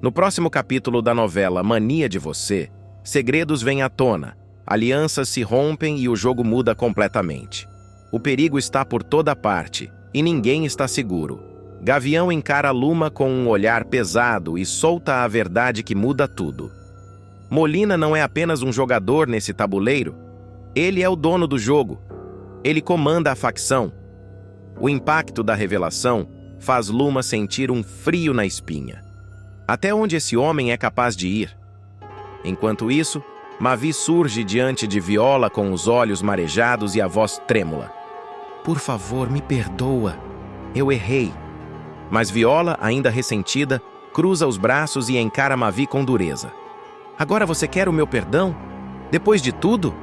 No próximo capítulo da novela Mania de Você, segredos vêm à tona, alianças se rompem e o jogo muda completamente. O perigo está por toda parte e ninguém está seguro. Gavião encara Luma com um olhar pesado e solta a verdade que muda tudo. Molina não é apenas um jogador nesse tabuleiro, ele é o dono do jogo. Ele comanda a facção. O impacto da revelação faz Luma sentir um frio na espinha. Até onde esse homem é capaz de ir? Enquanto isso, Mavi surge diante de Viola com os olhos marejados e a voz trêmula. Por favor, me perdoa. Eu errei. Mas Viola, ainda ressentida, cruza os braços e encara Mavi com dureza. Agora você quer o meu perdão? Depois de tudo?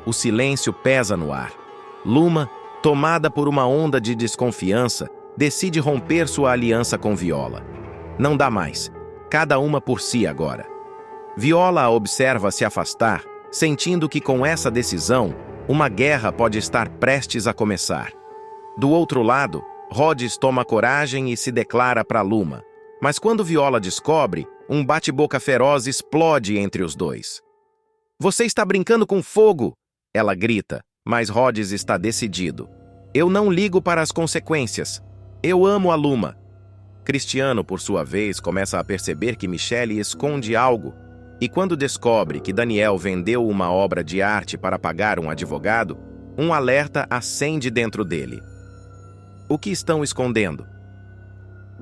O silêncio pesa no ar. Luma, tomada por uma onda de desconfiança, decide romper sua aliança com Viola. Não dá mais. Cada uma por si agora. Viola a observa se afastar, sentindo que com essa decisão, uma guerra pode estar prestes a começar. Do outro lado, Rhodes toma coragem e se declara para Luma. Mas quando Viola descobre, um bate-boca feroz explode entre os dois. Você está brincando com fogo! Ela grita, mas Rhodes está decidido. Eu não ligo para as consequências. Eu amo a Luma. Cristiano, por sua vez, começa a perceber que Michelle esconde algo, e quando descobre que Daniel vendeu uma obra de arte para pagar um advogado, um alerta acende dentro dele. O que estão escondendo?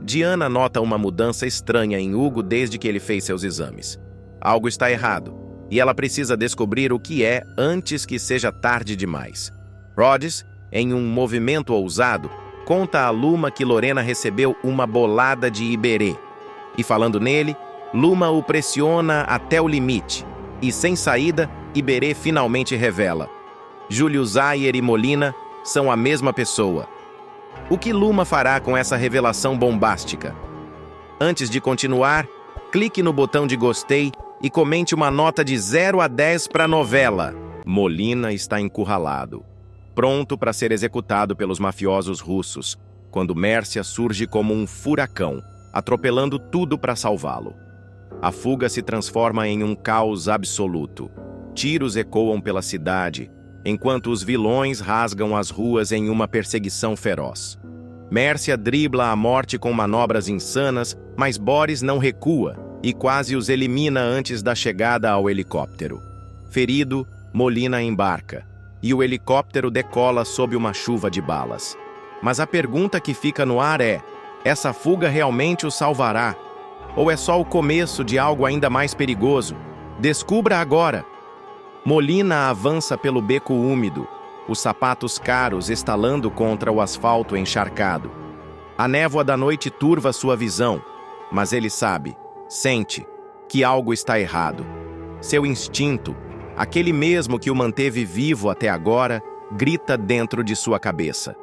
Diana nota uma mudança estranha em Hugo desde que ele fez seus exames. Algo está errado, e ela precisa descobrir o que é antes que seja tarde demais. Rhodes, em um movimento ousado, conta a Luma que Lorena recebeu uma bolada de Iberê. E falando nele, Luma o pressiona até o limite. E sem saída, Iberê finalmente revela. Júlio Zayer e Molina são a mesma pessoa. O que Luma fará com essa revelação bombástica? Antes de continuar, clique no botão de gostei e comente uma nota de 0 a 10 para a novela. Molina está encurralado, pronto para ser executado pelos mafiosos russos, quando Mércia surge como um furacão, atropelando tudo para salvá-lo. A fuga se transforma em um caos absoluto. Tiros ecoam pela cidade, enquanto os vilões rasgam as ruas em uma perseguição feroz. Mércia dribla a morte com manobras insanas, mas Boris não recua e quase os elimina antes da chegada ao helicóptero. Ferido, Molina embarca, e o helicóptero decola sob uma chuva de balas. Mas a pergunta que fica no ar é: essa fuga realmente o salvará? Ou é só o começo de algo ainda mais perigoso? Descubra agora! Molina avança pelo beco úmido, os sapatos caros estalando contra o asfalto encharcado. A névoa da noite turva sua visão, mas ele sabe, sente, que algo está errado. Seu instinto, aquele mesmo que o manteve vivo até agora, grita dentro de sua cabeça.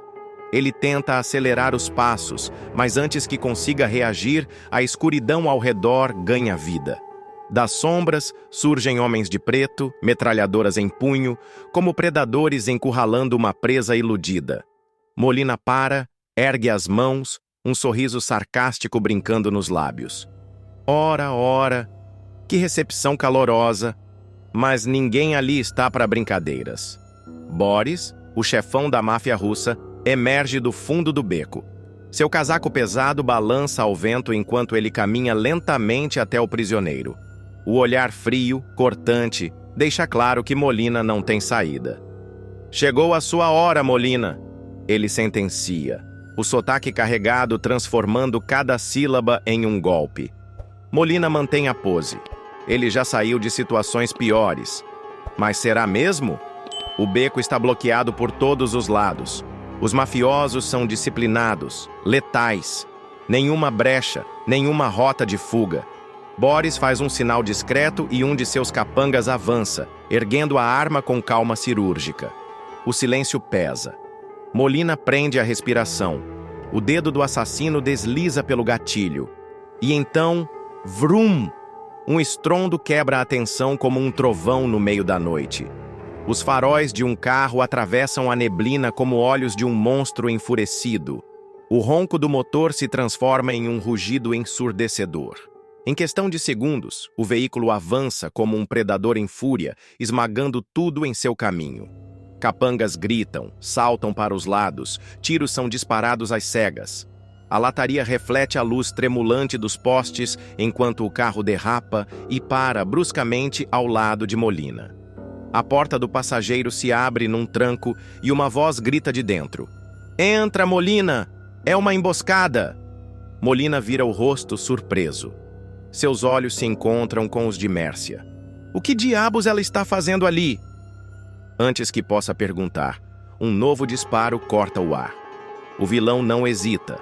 Ele tenta acelerar os passos, mas antes que consiga reagir, a escuridão ao redor ganha vida. Das sombras surgem homens de preto, metralhadoras em punho, como predadores encurralando uma presa iludida. Molina para, ergue as mãos, um sorriso sarcástico brincando nos lábios. Ora, ora, que recepção calorosa, mas ninguém ali está para brincadeiras. Boris, o chefão da máfia russa, emerge do fundo do beco. Seu casaco pesado balança ao vento enquanto ele caminha lentamente até o prisioneiro. O olhar frio, cortante, deixa claro que Molina não tem saída. Chegou a sua hora, Molina, ele sentencia, o sotaque carregado transformando cada sílaba em um golpe. Molina mantém a pose. Ele já saiu de situações piores. Mas será mesmo? O beco está bloqueado por todos os lados. Os mafiosos são disciplinados, letais. Nenhuma brecha, nenhuma rota de fuga. Boris faz um sinal discreto e um de seus capangas avança, erguendo a arma com calma cirúrgica. O silêncio pesa. Molina prende a respiração. O dedo do assassino desliza pelo gatilho. E então, vrum! Um estrondo quebra a tensão como um trovão no meio da noite. Os faróis de um carro atravessam a neblina como olhos de um monstro enfurecido. O ronco do motor se transforma em um rugido ensurdecedor. Em questão de segundos, o veículo avança como um predador em fúria, esmagando tudo em seu caminho. Capangas gritam, saltam para os lados, tiros são disparados às cegas. A lataria reflete a luz tremulante dos postes enquanto o carro derrapa e para bruscamente ao lado de Molina. A porta do passageiro se abre num tranco e uma voz grita de dentro. "Entra, Molina! É uma emboscada!" Molina vira o rosto surpreso. Seus olhos se encontram com os de Mércia. "O que diabos ela está fazendo ali?" Antes que possa perguntar, um novo disparo corta o ar. O vilão não hesita.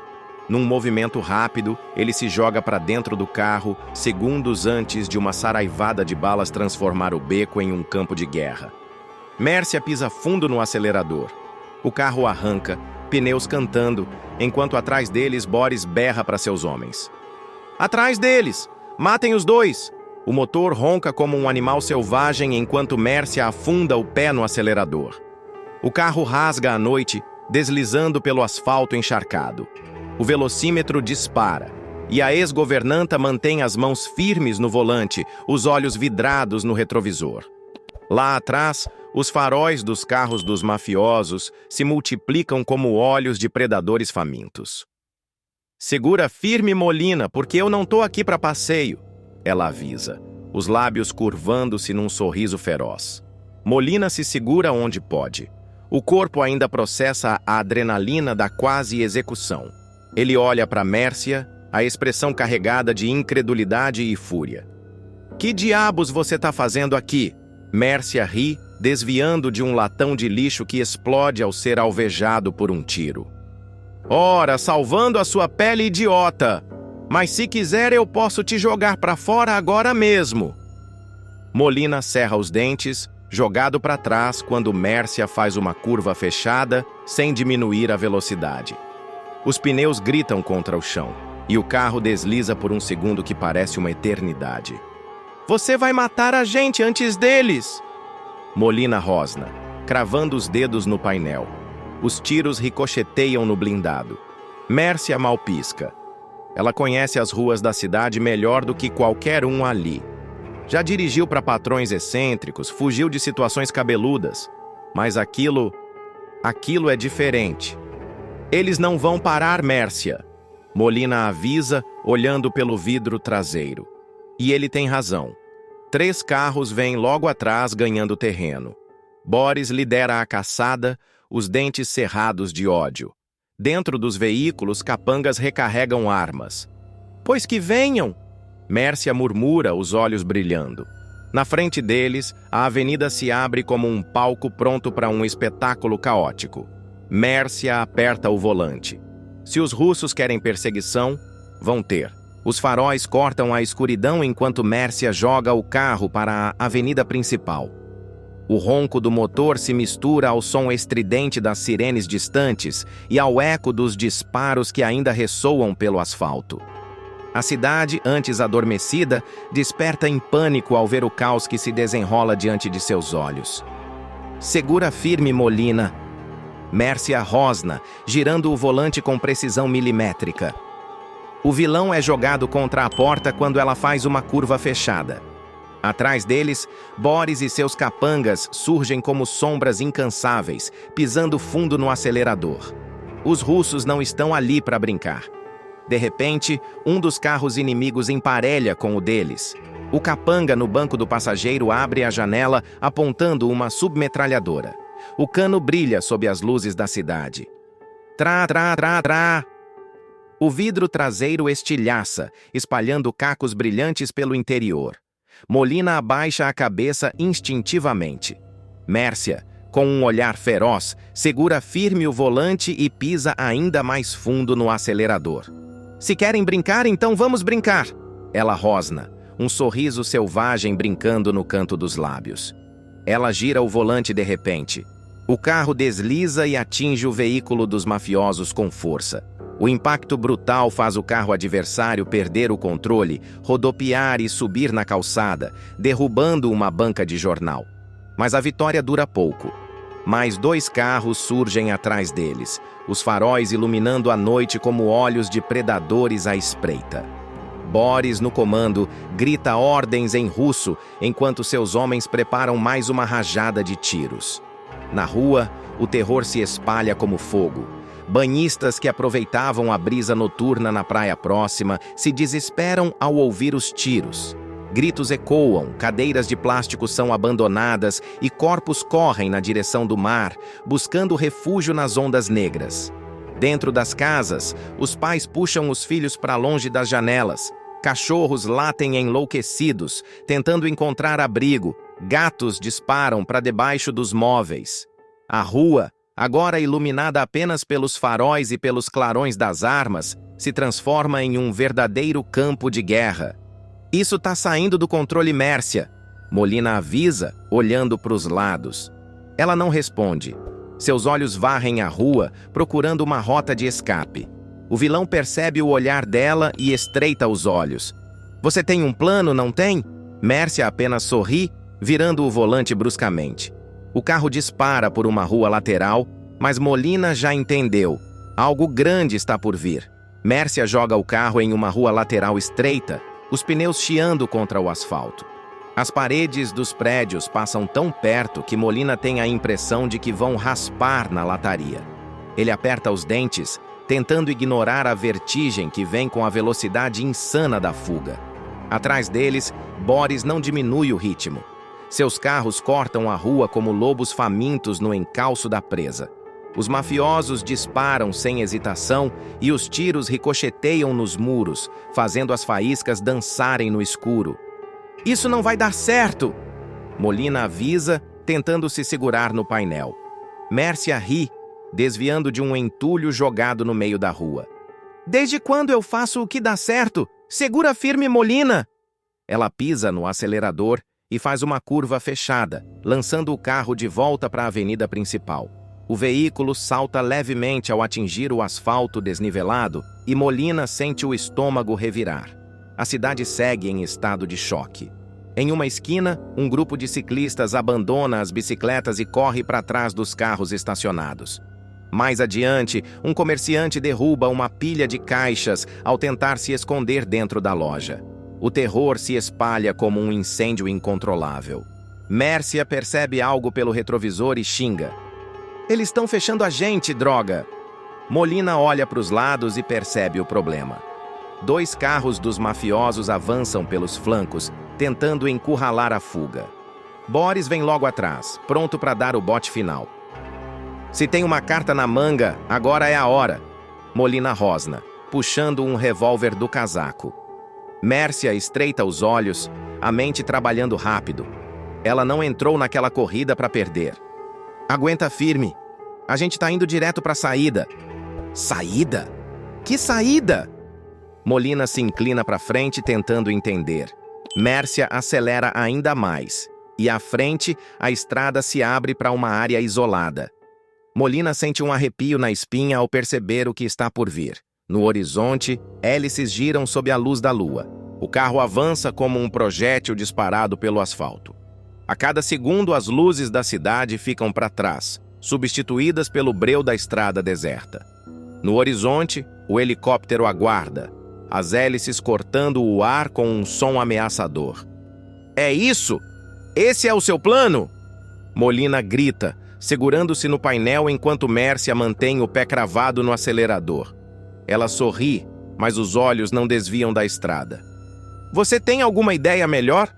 Num movimento rápido, ele se joga para dentro do carro, segundos antes de uma saraivada de balas transformar o beco em um campo de guerra. Mércia pisa fundo no acelerador. O carro arranca, pneus cantando, enquanto atrás deles Boris berra para seus homens. "Atrás deles! Matem os dois!" O motor ronca como um animal selvagem enquanto Mércia afunda o pé no acelerador. O carro rasga à noite, deslizando pelo asfalto encharcado. O velocímetro dispara, e a ex-governanta mantém as mãos firmes no volante, os olhos vidrados no retrovisor. Lá atrás, os faróis dos carros dos mafiosos se multiplicam como olhos de predadores famintos. "Segura firme, Molina, porque eu não tô aqui para passeio", ela avisa, os lábios curvando-se num sorriso feroz. Molina se segura onde pode. O corpo ainda processa a adrenalina da quase execução. Ele olha para Mércia, a expressão carregada de incredulidade e fúria. "Que diabos você tá fazendo aqui?" Mércia ri, desviando de um latão de lixo que explode ao ser alvejado por um tiro. "Ora, salvando a sua pele, idiota! Mas se quiser eu posso te jogar para fora agora mesmo." Molina cerra os dentes, jogado para trás quando Mércia faz uma curva fechada, sem diminuir a velocidade. Os pneus gritam contra o chão, e o carro desliza por um segundo que parece uma eternidade. "Você vai matar a gente antes deles!" Molina rosna, cravando os dedos no painel. Os tiros ricocheteiam no blindado. Mércia mal pisca. Ela conhece as ruas da cidade melhor do que qualquer um ali. Já dirigiu para patrões excêntricos, fugiu de situações cabeludas. Mas aquilo é diferente. "Eles não vão parar, Mércia", Molina avisa, olhando pelo vidro traseiro. E ele tem razão. 3 carros vêm logo atrás ganhando terreno. Boris lidera a caçada, os dentes cerrados de ódio. Dentro dos veículos, capangas recarregam armas. "Pois que venham!" Mércia murmura, os olhos brilhando. Na frente deles, a avenida se abre como um palco pronto para um espetáculo caótico. Mércia aperta o volante. Se os russos querem perseguição, vão ter. Os faróis cortam a escuridão enquanto Mércia joga o carro para a avenida principal. O ronco do motor se mistura ao som estridente das sirenes distantes e ao eco dos disparos que ainda ressoam pelo asfalto. A cidade, antes adormecida, desperta em pânico ao ver o caos que se desenrola diante de seus olhos. "Segura firme, Molina." Mércia rosna, girando o volante com precisão milimétrica. O vilão é jogado contra a porta quando ela faz uma curva fechada. Atrás deles, Boris e seus capangas surgem como sombras incansáveis, pisando fundo no acelerador. Os russos não estão ali para brincar. De repente, um dos carros inimigos emparelha com o deles. O capanga no banco do passageiro abre a janela, apontando uma submetralhadora. O cano brilha sob as luzes da cidade. Trá, trá, trá, trá. O vidro traseiro estilhaça, espalhando cacos brilhantes pelo interior. Molina abaixa a cabeça instintivamente. Mércia, com um olhar feroz, segura firme o volante e pisa ainda mais fundo no acelerador. "Se querem brincar, então vamos brincar!" Ela rosna, um sorriso selvagem brincando no canto dos lábios. Ela gira o volante de repente. O carro desliza e atinge o veículo dos mafiosos com força. O impacto brutal faz o carro adversário perder o controle, rodopiar e subir na calçada, derrubando uma banca de jornal. Mas a vitória dura pouco. Mais 2 carros surgem atrás deles, os faróis iluminando a noite como olhos de predadores à espreita. Boris, no comando, grita ordens em russo, enquanto seus homens preparam mais uma rajada de tiros. Na rua, o terror se espalha como fogo. Banhistas que aproveitavam a brisa noturna na praia próxima se desesperam ao ouvir os tiros. Gritos ecoam, cadeiras de plástico são abandonadas e corpos correm na direção do mar, buscando refúgio nas ondas negras. Dentro das casas, os pais puxam os filhos para longe das janelas. Cachorros latem enlouquecidos, tentando encontrar abrigo. Gatos disparam para debaixo dos móveis. A rua, agora iluminada apenas pelos faróis e pelos clarões das armas, se transforma em um verdadeiro campo de guerra. Isso tá saindo do controle, Mércia. Molina avisa, olhando para os lados. Ela não responde. Seus olhos varrem a rua, procurando uma rota de escape. O vilão percebe o olhar dela e estreita os olhos. Você tem um plano, não tem? Mércia apenas sorri, virando o volante bruscamente. O carro dispara por uma rua lateral, mas Molina já entendeu. Algo grande está por vir. Mércia joga o carro em uma rua lateral estreita, os pneus chiando contra o asfalto. As paredes dos prédios passam tão perto que Molina tem a impressão de que vão raspar na lataria. Ele aperta os dentes, tentando ignorar a vertigem que vem com a velocidade insana da fuga. Atrás deles, Boris não diminui o ritmo. Seus carros cortam a rua como lobos famintos no encalço da presa. Os mafiosos disparam sem hesitação e os tiros ricocheteiam nos muros, fazendo as faíscas dançarem no escuro. Isso não vai dar certo! Molina avisa, tentando se segurar no painel. Mércia ri, desviando de um entulho jogado no meio da rua. Desde quando eu faço o que dá certo? Segura firme, Molina! Ela pisa no acelerador e faz uma curva fechada, lançando o carro de volta para a avenida principal. O veículo salta levemente ao atingir o asfalto desnivelado e Molina sente o estômago revirar. A cidade segue em estado de choque. Em uma esquina, um grupo de ciclistas abandona as bicicletas e corre para trás dos carros estacionados. Mais adiante, um comerciante derruba uma pilha de caixas ao tentar se esconder dentro da loja. O terror se espalha como um incêndio incontrolável. Mércia percebe algo pelo retrovisor e xinga. Eles estão fechando a gente, droga! Molina olha para os lados e percebe o problema. 2 carros dos mafiosos avançam pelos flancos, tentando encurralar a fuga. Boris vem logo atrás, pronto para dar o bote final. Se tem uma carta na manga, agora é a hora. Molina rosna, puxando um revólver do casaco. Mércia estreita os olhos, a mente trabalhando rápido. Ela não entrou naquela corrida para perder. Aguenta firme. A gente tá indo direto para a saída. Saída? Que saída? Molina se inclina para frente tentando entender. Mércia acelera ainda mais. E à frente, a estrada se abre para uma área isolada. Molina sente um arrepio na espinha ao perceber o que está por vir. No horizonte, hélices giram sob a luz da lua. O carro avança como um projétil disparado pelo asfalto. A cada segundo, as luzes da cidade ficam para trás, substituídas pelo breu da estrada deserta. No horizonte, o helicóptero aguarda, as hélices cortando o ar com um som ameaçador. É isso? Esse é o seu plano? Molina grita, segurando-se no painel enquanto Mércia mantém o pé cravado no acelerador. Ela sorri, mas os olhos não desviam da estrada. Você tem alguma ideia melhor?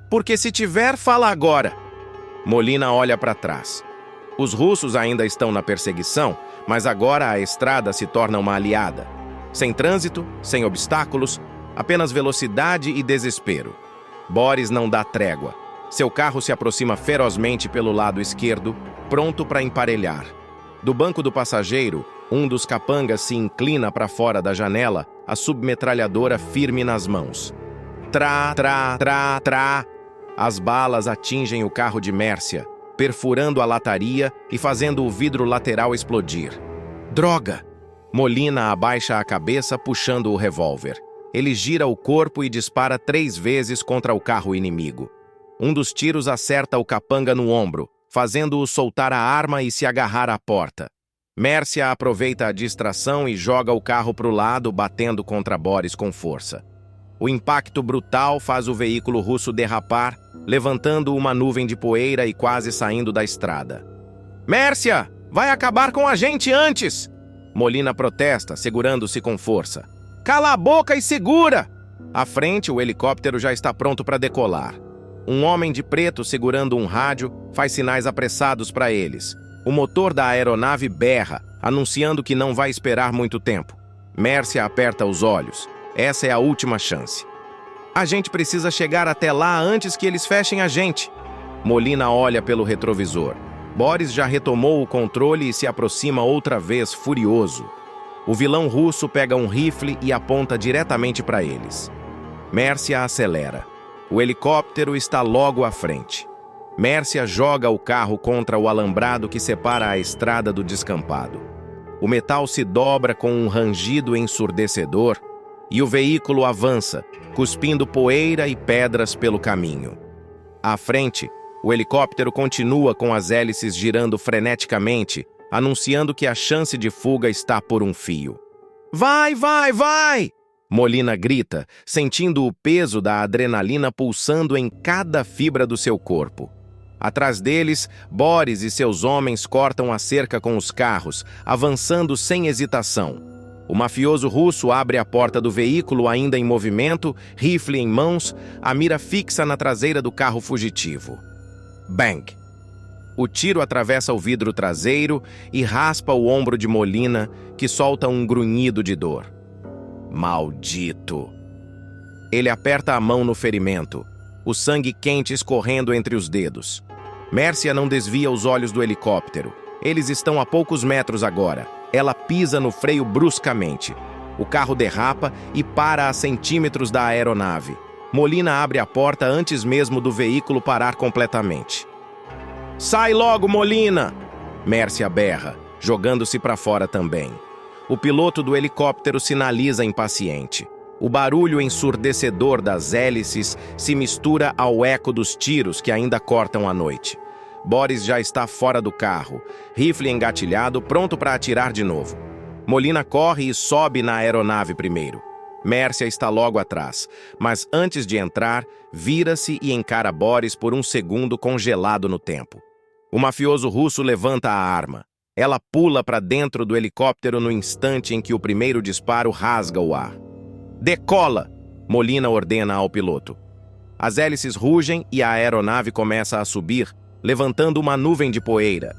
Porque se tiver, fala agora. Molina olha para trás. Os russos ainda estão na perseguição, mas agora a estrada se torna uma aliada. Sem trânsito, sem obstáculos, apenas velocidade e desespero. Boris não dá trégua. Seu carro se aproxima ferozmente pelo lado esquerdo, pronto para emparelhar. Do banco do passageiro, um dos capangas se inclina para fora da janela, a submetralhadora firme nas mãos. Trá, trá, trá, trá. As balas atingem o carro de Mércia, perfurando a lataria e fazendo o vidro lateral explodir. Droga! Molina abaixa a cabeça puxando o revólver. Ele gira o corpo e dispara 3 vezes contra o carro inimigo. Um dos tiros acerta o capanga no ombro, fazendo-o soltar a arma e se agarrar à porta. Mércia aproveita a distração e joga o carro para o lado, batendo contra Boris com força. O impacto brutal faz o veículo russo derrapar, levantando uma nuvem de poeira e quase saindo da estrada. Mércia, vai acabar com a gente antes! Molina protesta, segurando-se com força. Cala a boca e segura! À frente, o helicóptero já está pronto para decolar. Um homem de preto segurando um rádio faz sinais apressados para eles. O motor da aeronave berra, anunciando que não vai esperar muito tempo. Mércia aperta os olhos. Essa é a última chance. A gente precisa chegar até lá antes que eles fechem a gente. Molina olha pelo retrovisor. Boris já retomou o controle e se aproxima outra vez, furioso. O vilão russo pega um rifle e aponta diretamente para eles. Mércia acelera. O helicóptero está logo à frente. Mércia joga o carro contra o alambrado que separa a estrada do descampado. O metal se dobra com um rangido ensurdecedor e o veículo avança, cuspindo poeira e pedras pelo caminho. À frente, o helicóptero continua com as hélices girando freneticamente, anunciando que a chance de fuga está por um fio. Vai, vai, vai! Molina grita, sentindo o peso da adrenalina pulsando em cada fibra do seu corpo. Atrás deles, Boris e seus homens cortam a cerca com os carros, avançando sem hesitação. O mafioso russo abre a porta do veículo ainda em movimento, rifle em mãos, a mira fixa na traseira do carro fugitivo. Bang! O tiro atravessa o vidro traseiro e raspa o ombro de Molina, que solta um grunhido de dor. Maldito! Ele aperta a mão no ferimento, o sangue quente escorrendo entre os dedos. Mércia não desvia os olhos do helicóptero. Eles estão a poucos metros agora. Ela pisa no freio bruscamente. O carro derrapa e para a centímetros da aeronave. Molina abre a porta antes mesmo do veículo parar completamente. Sai logo, Molina! Mércia berra, jogando-se para fora também. O piloto do helicóptero sinaliza impaciente. O barulho ensurdecedor das hélices se mistura ao eco dos tiros que ainda cortam a noite. Boris já está fora do carro, rifle engatilhado, pronto para atirar de novo. Molina corre e sobe na aeronave primeiro. Mércia está logo atrás, mas antes de entrar, vira-se e encara Boris por um segundo congelado no tempo. O mafioso russo levanta a arma. Ela pula para dentro do helicóptero no instante em que o primeiro disparo rasga o ar. Decola! Molina ordena ao piloto. As hélices rugem e a aeronave começa a subir, levantando uma nuvem de poeira.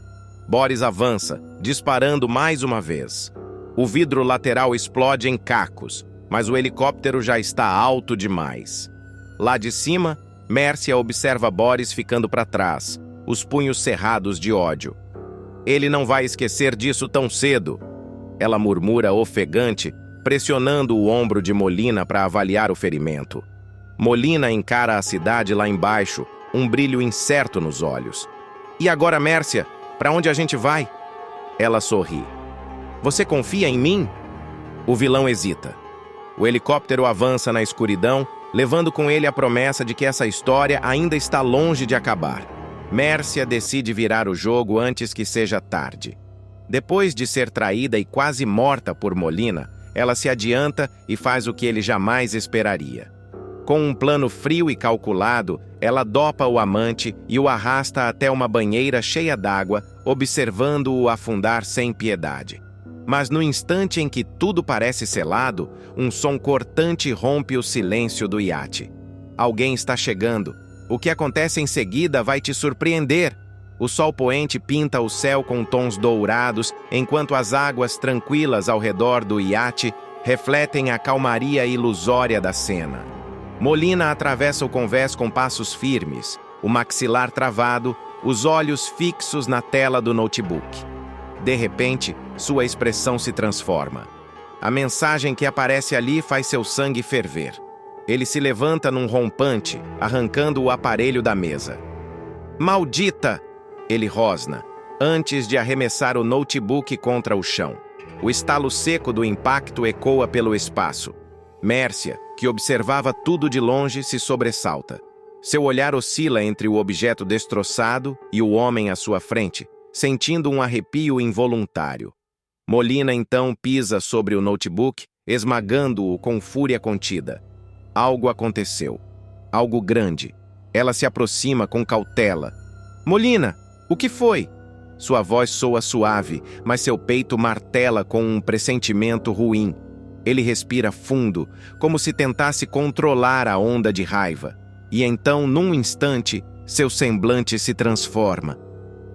Boris avança, disparando mais uma vez. O vidro lateral explode em cacos, mas o helicóptero já está alto demais. Lá de cima, Mércia observa Boris ficando para trás, os punhos cerrados de ódio. Ele não vai esquecer disso tão cedo. Ela murmura ofegante, pressionando o ombro de Molina para avaliar o ferimento. Molina encara a cidade lá embaixo, um brilho incerto nos olhos. E agora, Mércia, para onde a gente vai? Ela sorri. Você confia em mim? O vilão hesita. O helicóptero avança na escuridão, levando com ele a promessa de que essa história ainda está longe de acabar. Mércia decide virar o jogo antes que seja tarde. Depois de ser traída e quase morta por Molina, ela se adianta e faz o que ele jamais esperaria. Com um plano frio e calculado, ela dopa o amante e o arrasta até uma banheira cheia d'água, observando-o afundar sem piedade. Mas no instante em que tudo parece selado, um som cortante rompe o silêncio do iate. Alguém está chegando. O que acontece em seguida vai te surpreender. O sol poente pinta o céu com tons dourados, enquanto as águas tranquilas ao redor do iate refletem a calmaria ilusória da cena. Molina atravessa o convés com passos firmes, o maxilar travado, os olhos fixos na tela do notebook. De repente, sua expressão se transforma. A mensagem que aparece ali faz seu sangue ferver. Ele se levanta num rompante, arrancando o aparelho da mesa. Maldita! Ele rosna, antes de arremessar o notebook contra o chão. O estalo seco do impacto ecoa pelo espaço. Mércia, que observava tudo de longe, se sobressalta. Seu olhar oscila entre o objeto destroçado e o homem à sua frente, sentindo um arrepio involuntário. Molina então pisa sobre o notebook, esmagando-o com fúria contida. Algo aconteceu. Algo grande. Ela se aproxima com cautela. Molina, o que foi? Sua voz soa suave, mas seu peito martela com um pressentimento ruim. Ele respira fundo, como se tentasse controlar a onda de raiva. E então, num instante, seu semblante se transforma.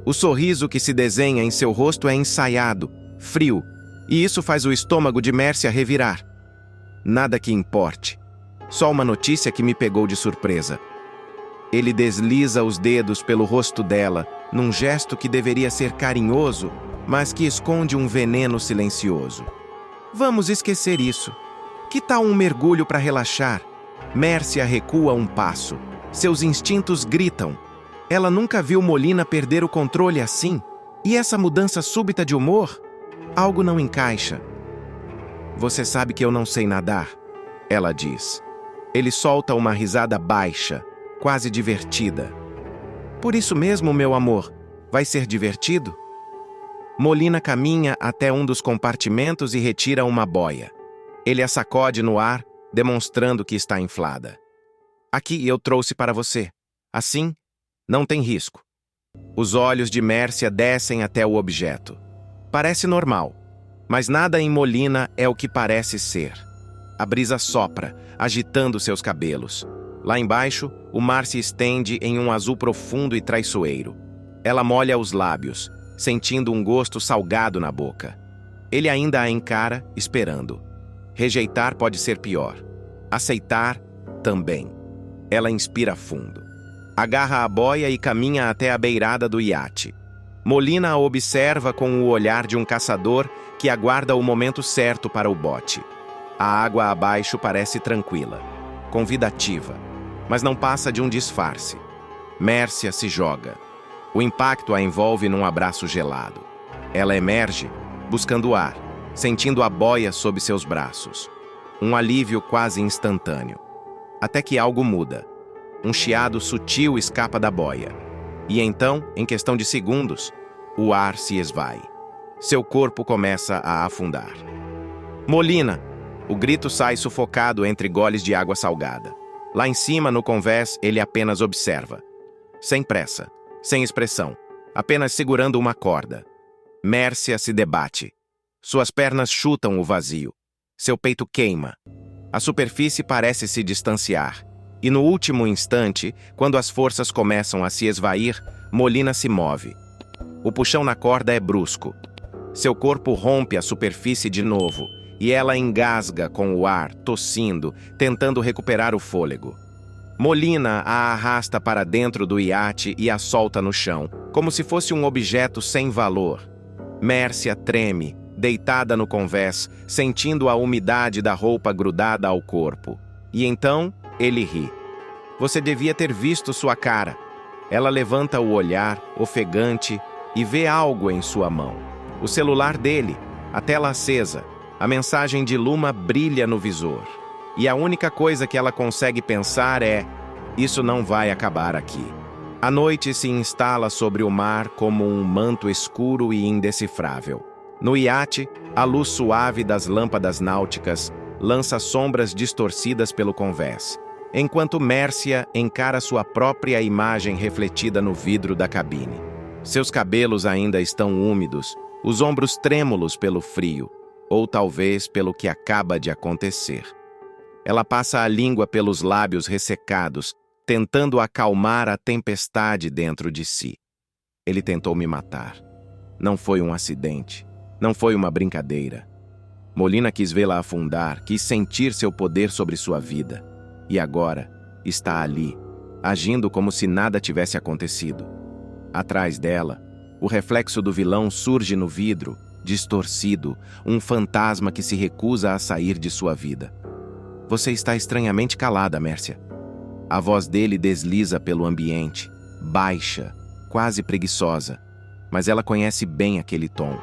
O sorriso que se desenha em seu rosto é ensaiado, frio, e isso faz o estômago de Mércia revirar. Nada que importe. Só uma notícia que me pegou de surpresa. Ele desliza os dedos pelo rosto dela, num gesto que deveria ser carinhoso, mas que esconde um veneno silencioso. Vamos esquecer isso. Que tal um mergulho para relaxar? Mércia recua um passo. Seus instintos gritam. Ela nunca viu Molina perder o controle assim. E essa mudança súbita de humor? Algo não encaixa. Você sabe que eu não sei nadar, ela diz. Ele solta uma risada baixa, quase divertida. Por isso mesmo, meu amor, vai ser divertido? Molina caminha até um dos compartimentos e retira uma boia. Ele a sacode no ar, demonstrando que está inflada. Aqui eu trouxe para você. Assim, não tem risco. Os olhos de Mércia descem até o objeto. Parece normal, mas nada em Molina é o que parece ser. A brisa sopra, agitando seus cabelos. Lá embaixo, o mar se estende em um azul profundo e traiçoeiro. Ela molha os lábios, sentindo um gosto salgado na boca. Ele ainda a encara, esperando. Rejeitar pode ser pior. Aceitar, também. Ela inspira fundo. Agarra a boia e caminha até a beirada do iate. Molina a observa com o olhar de um caçador que aguarda o momento certo para o bote. A água abaixo parece tranquila, convidativa, mas não passa de um disfarce. Mércia se joga. O impacto a envolve num abraço gelado. Ela emerge, buscando ar, sentindo a boia sob seus braços. Um alívio quase instantâneo. Até que algo muda. Um chiado sutil escapa da boia. E então, em questão de segundos, o ar se esvai. Seu corpo começa a afundar. Molina! O grito sai sufocado entre goles de água salgada. Lá em cima, no convés, ele apenas observa. Sem pressa, sem expressão, apenas segurando uma corda. Mércia se debate. Suas pernas chutam o vazio. Seu peito queima. A superfície parece se distanciar. E no último instante, quando as forças começam a se esvair, Molina se move. O puxão na corda é brusco. Seu corpo rompe a superfície de novo, e ela engasga com o ar, tossindo, tentando recuperar o fôlego. Molina a arrasta para dentro do iate e a solta no chão, como se fosse um objeto sem valor. Mércia treme, deitada no convés, sentindo a umidade da roupa grudada ao corpo. E então, ele ri. Você devia ter visto sua cara. Ela levanta o olhar, ofegante, e vê algo em sua mão. O celular dele, a tela acesa. A mensagem de Luma brilha no visor. E a única coisa que ela consegue pensar é: isso não vai acabar aqui. A noite se instala sobre o mar como um manto escuro e indecifrável. No iate, a luz suave das lâmpadas náuticas lança sombras distorcidas pelo convés, enquanto Mércia encara sua própria imagem refletida no vidro da cabine. Seus cabelos ainda estão úmidos, os ombros trêmulos pelo frio, ou talvez pelo que acaba de acontecer. Ela passa a língua pelos lábios ressecados, tentando acalmar a tempestade dentro de si. Ele tentou me matar. Não foi um acidente. Não foi uma brincadeira. Molina quis vê-la afundar, quis sentir seu poder sobre sua vida. E agora está ali, agindo como se nada tivesse acontecido. Atrás dela, o reflexo do vilão surge no vidro, distorcido, um fantasma que se recusa a sair de sua vida. Você está estranhamente calada, Mércia. A voz dele desliza pelo ambiente, baixa, quase preguiçosa, mas ela conhece bem aquele tom.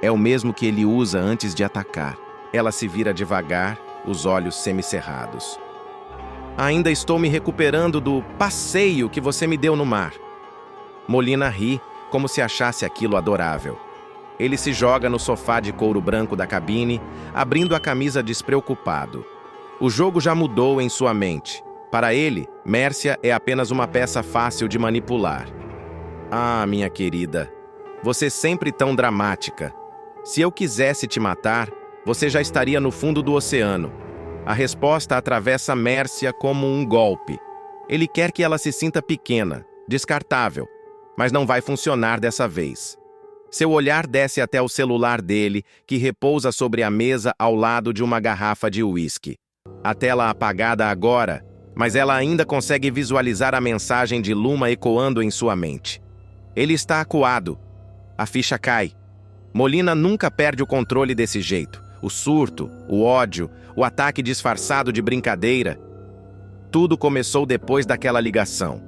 É o mesmo que ele usa antes de atacar. Ela se vira devagar, os olhos semicerrados. Ainda estou me recuperando do passeio que você me deu no mar. Molina ri, como se achasse aquilo adorável. Ele se joga no sofá de couro branco da cabine, abrindo a camisa despreocupado. O jogo já mudou em sua mente. Para ele, Mércia é apenas uma peça fácil de manipular. Ah, minha querida, você sempre tão dramática. Se eu quisesse te matar, você já estaria no fundo do oceano. A resposta atravessa Mércia como um golpe. Ele quer que ela se sinta pequena, descartável, mas não vai funcionar dessa vez. Seu olhar desce até o celular dele, que repousa sobre a mesa ao lado de uma garrafa de uísque. A tela apagada agora, mas ela ainda consegue visualizar a mensagem de Luma ecoando em sua mente. Ele está acuado. A ficha cai. Molina nunca perde o controle desse jeito. O surto, o ódio, o ataque disfarçado de brincadeira. Tudo começou depois daquela ligação.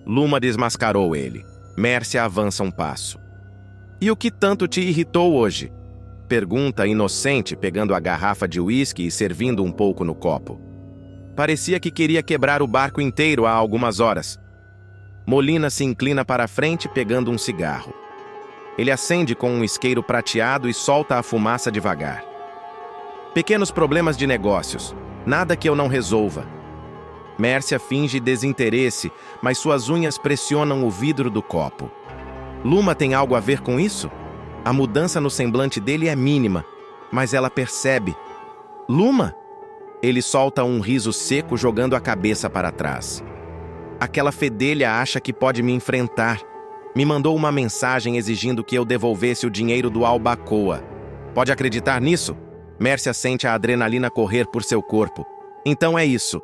Luma desmascarou ele. Mércia avança um passo. E o que tanto te irritou hoje? Pergunta inocente, pegando a garrafa de uísque e servindo um pouco no copo. Parecia que queria quebrar o barco inteiro há algumas horas. Molina se inclina para a frente, pegando um cigarro. Ele acende com um isqueiro prateado e solta a fumaça devagar. Pequenos problemas de negócios. Nada que eu não resolva. Mércia finge desinteresse, mas suas unhas pressionam o vidro do copo. Luma tem algo a ver com isso? A mudança no semblante dele é mínima, mas ela percebe. Luma? Ele solta um riso seco, jogando a cabeça para trás. Aquela fedelha acha que pode me enfrentar. Me mandou uma mensagem exigindo que eu devolvesse o dinheiro do Albacoa. Pode acreditar nisso? Mércia sente a adrenalina correr por seu corpo. Então é isso.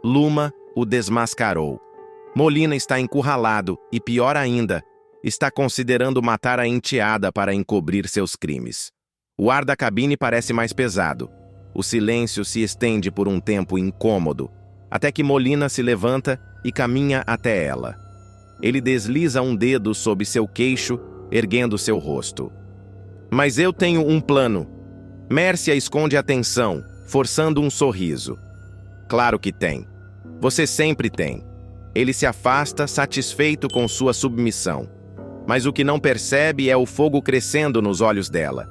Luma o desmascarou. Molina está encurralado e, pior ainda, está considerando matar a enteada para encobrir seus crimes. O ar da cabine parece mais pesado. O silêncio se estende por um tempo incômodo, até que Molina se levanta e caminha até ela. Ele desliza um dedo sob seu queixo, erguendo seu rosto. Mas eu tenho um plano. Mércia esconde a tensão, forçando um sorriso. Claro que tem. Você sempre tem. Ele se afasta, satisfeito com sua submissão. Mas o que não percebe é o fogo crescendo nos olhos dela.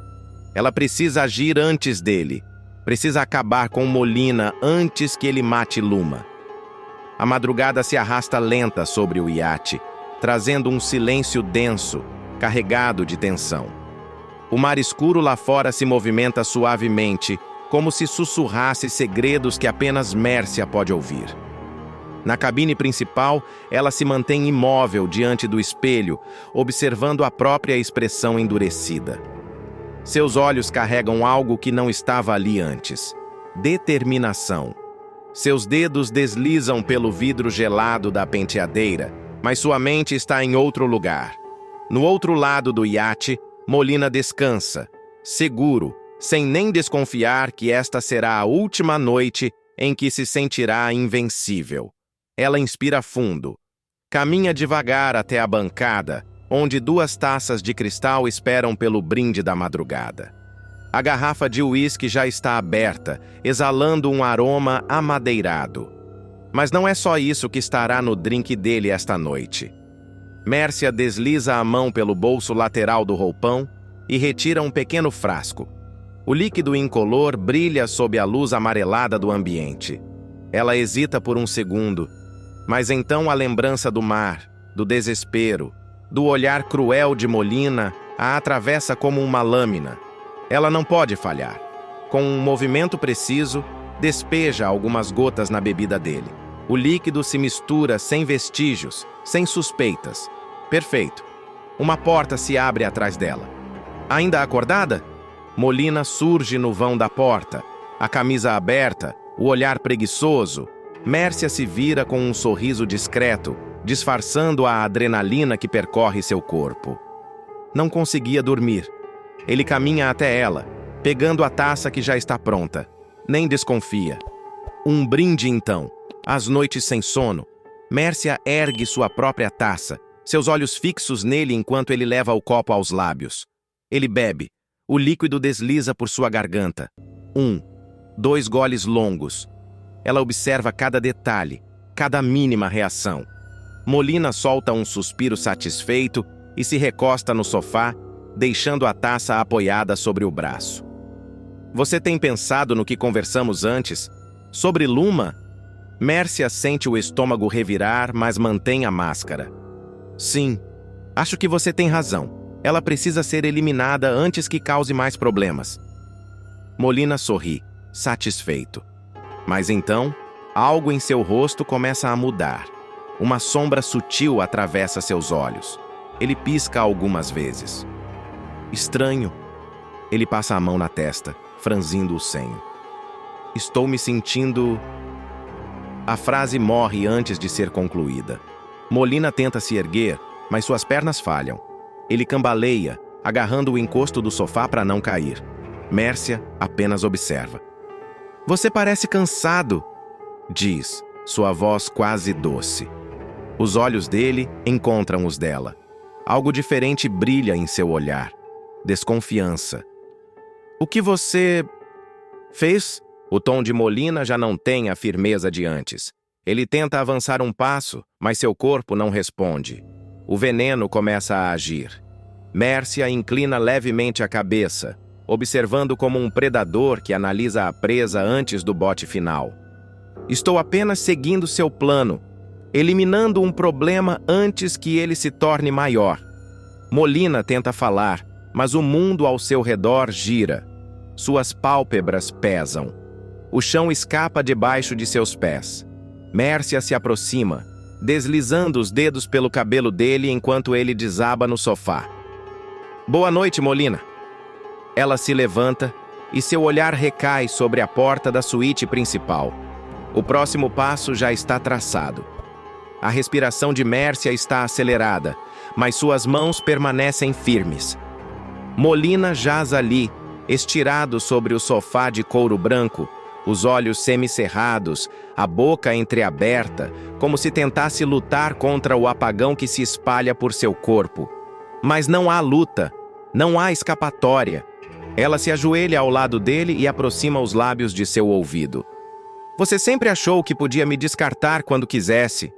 Ela precisa agir antes dele. Precisa acabar com Molina antes que ele mate Luma. A madrugada se arrasta lenta sobre o iate, trazendo um silêncio denso, carregado de tensão. O mar escuro lá fora se movimenta suavemente, como se sussurrasse segredos que apenas Mércia pode ouvir. Na cabine principal, ela se mantém imóvel diante do espelho, observando a própria expressão endurecida. Seus olhos carregam algo que não estava ali antes: determinação. Seus dedos deslizam pelo vidro gelado da penteadeira, mas sua mente está em outro lugar. No outro lado do iate, Molina descansa, seguro, sem nem desconfiar que esta será a última noite em que se sentirá invencível. Ela inspira fundo. Caminha devagar até a bancada, onde 2 taças de cristal esperam pelo brinde da madrugada. A garrafa de uísque já está aberta, exalando um aroma amadeirado. Mas não é só isso que estará no drink dele esta noite. Mércia desliza a mão pelo bolso lateral do roupão e retira um pequeno frasco. O líquido incolor brilha sob a luz amarelada do ambiente. Ela hesita por um segundo, mas então a lembrança do mar, do desespero, do olhar cruel de Molina a atravessa como uma lâmina. Ela não pode falhar. Com um movimento preciso, despeja algumas gotas na bebida dele. O líquido se mistura sem vestígios, sem suspeitas. Perfeito. Uma porta se abre atrás dela. Ainda acordada? Molina surge no vão da porta, a camisa aberta, o olhar preguiçoso. Mércia se vira com um sorriso discreto, disfarçando a adrenalina que percorre seu corpo. Não conseguia dormir. Ele caminha até ela, pegando a taça que já está pronta. Nem desconfia. Um brinde então. Às noites sem sono, Mércia ergue sua própria taça, seus olhos fixos nele enquanto ele leva o copo aos lábios. Ele bebe. O líquido desliza por sua garganta. 1, 2 goles longos. Ela observa cada detalhe, cada mínima reação. Molina solta um suspiro satisfeito e se recosta no sofá, deixando a taça apoiada sobre o braço. Você tem pensado no que conversamos antes? Sobre Luma, Mércia sente o estômago revirar, mas mantém a máscara. Sim, acho que você tem razão. Ela precisa ser eliminada antes que cause mais problemas. Molina sorri, satisfeito. Mas então, algo em seu rosto começa a mudar. Uma sombra sutil atravessa seus olhos. Ele pisca algumas vezes. Estranho. Ele passa a mão na testa, franzindo o senho. Estou me sentindo... A frase morre antes de ser concluída. Molina tenta se erguer, mas suas pernas falham. Ele cambaleia, agarrando o encosto do sofá para não cair. Mércia apenas observa. Você parece cansado, diz, sua voz quase doce. Os olhos dele encontram os dela. Algo diferente brilha em seu olhar. Desconfiança. O que você fez? O tom de Molina já não tem a firmeza de antes. Ele tenta avançar um passo, mas seu corpo não responde. O veneno começa a agir. Mércia inclina levemente a cabeça, observando como um predador que analisa a presa antes do bote final. Estou apenas seguindo seu plano, eliminando um problema antes que ele se torne maior. Molina tenta falar, mas o mundo ao seu redor gira. Suas pálpebras pesam. O chão escapa debaixo de seus pés. Mércia se aproxima, deslizando os dedos pelo cabelo dele enquanto ele desaba no sofá. Boa noite, Molina. Ela se levanta e seu olhar recai sobre a porta da suíte principal. O próximo passo já está traçado. A respiração de Mércia está acelerada, mas suas mãos permanecem firmes. Molina jaz ali, estirado sobre o sofá de couro branco, os olhos semicerrados, a boca entreaberta, como se tentasse lutar contra o apagão que se espalha por seu corpo. Mas não há luta, não há escapatória. Ela se ajoelha ao lado dele e aproxima os lábios de seu ouvido. Você sempre achou que podia me descartar quando quisesse.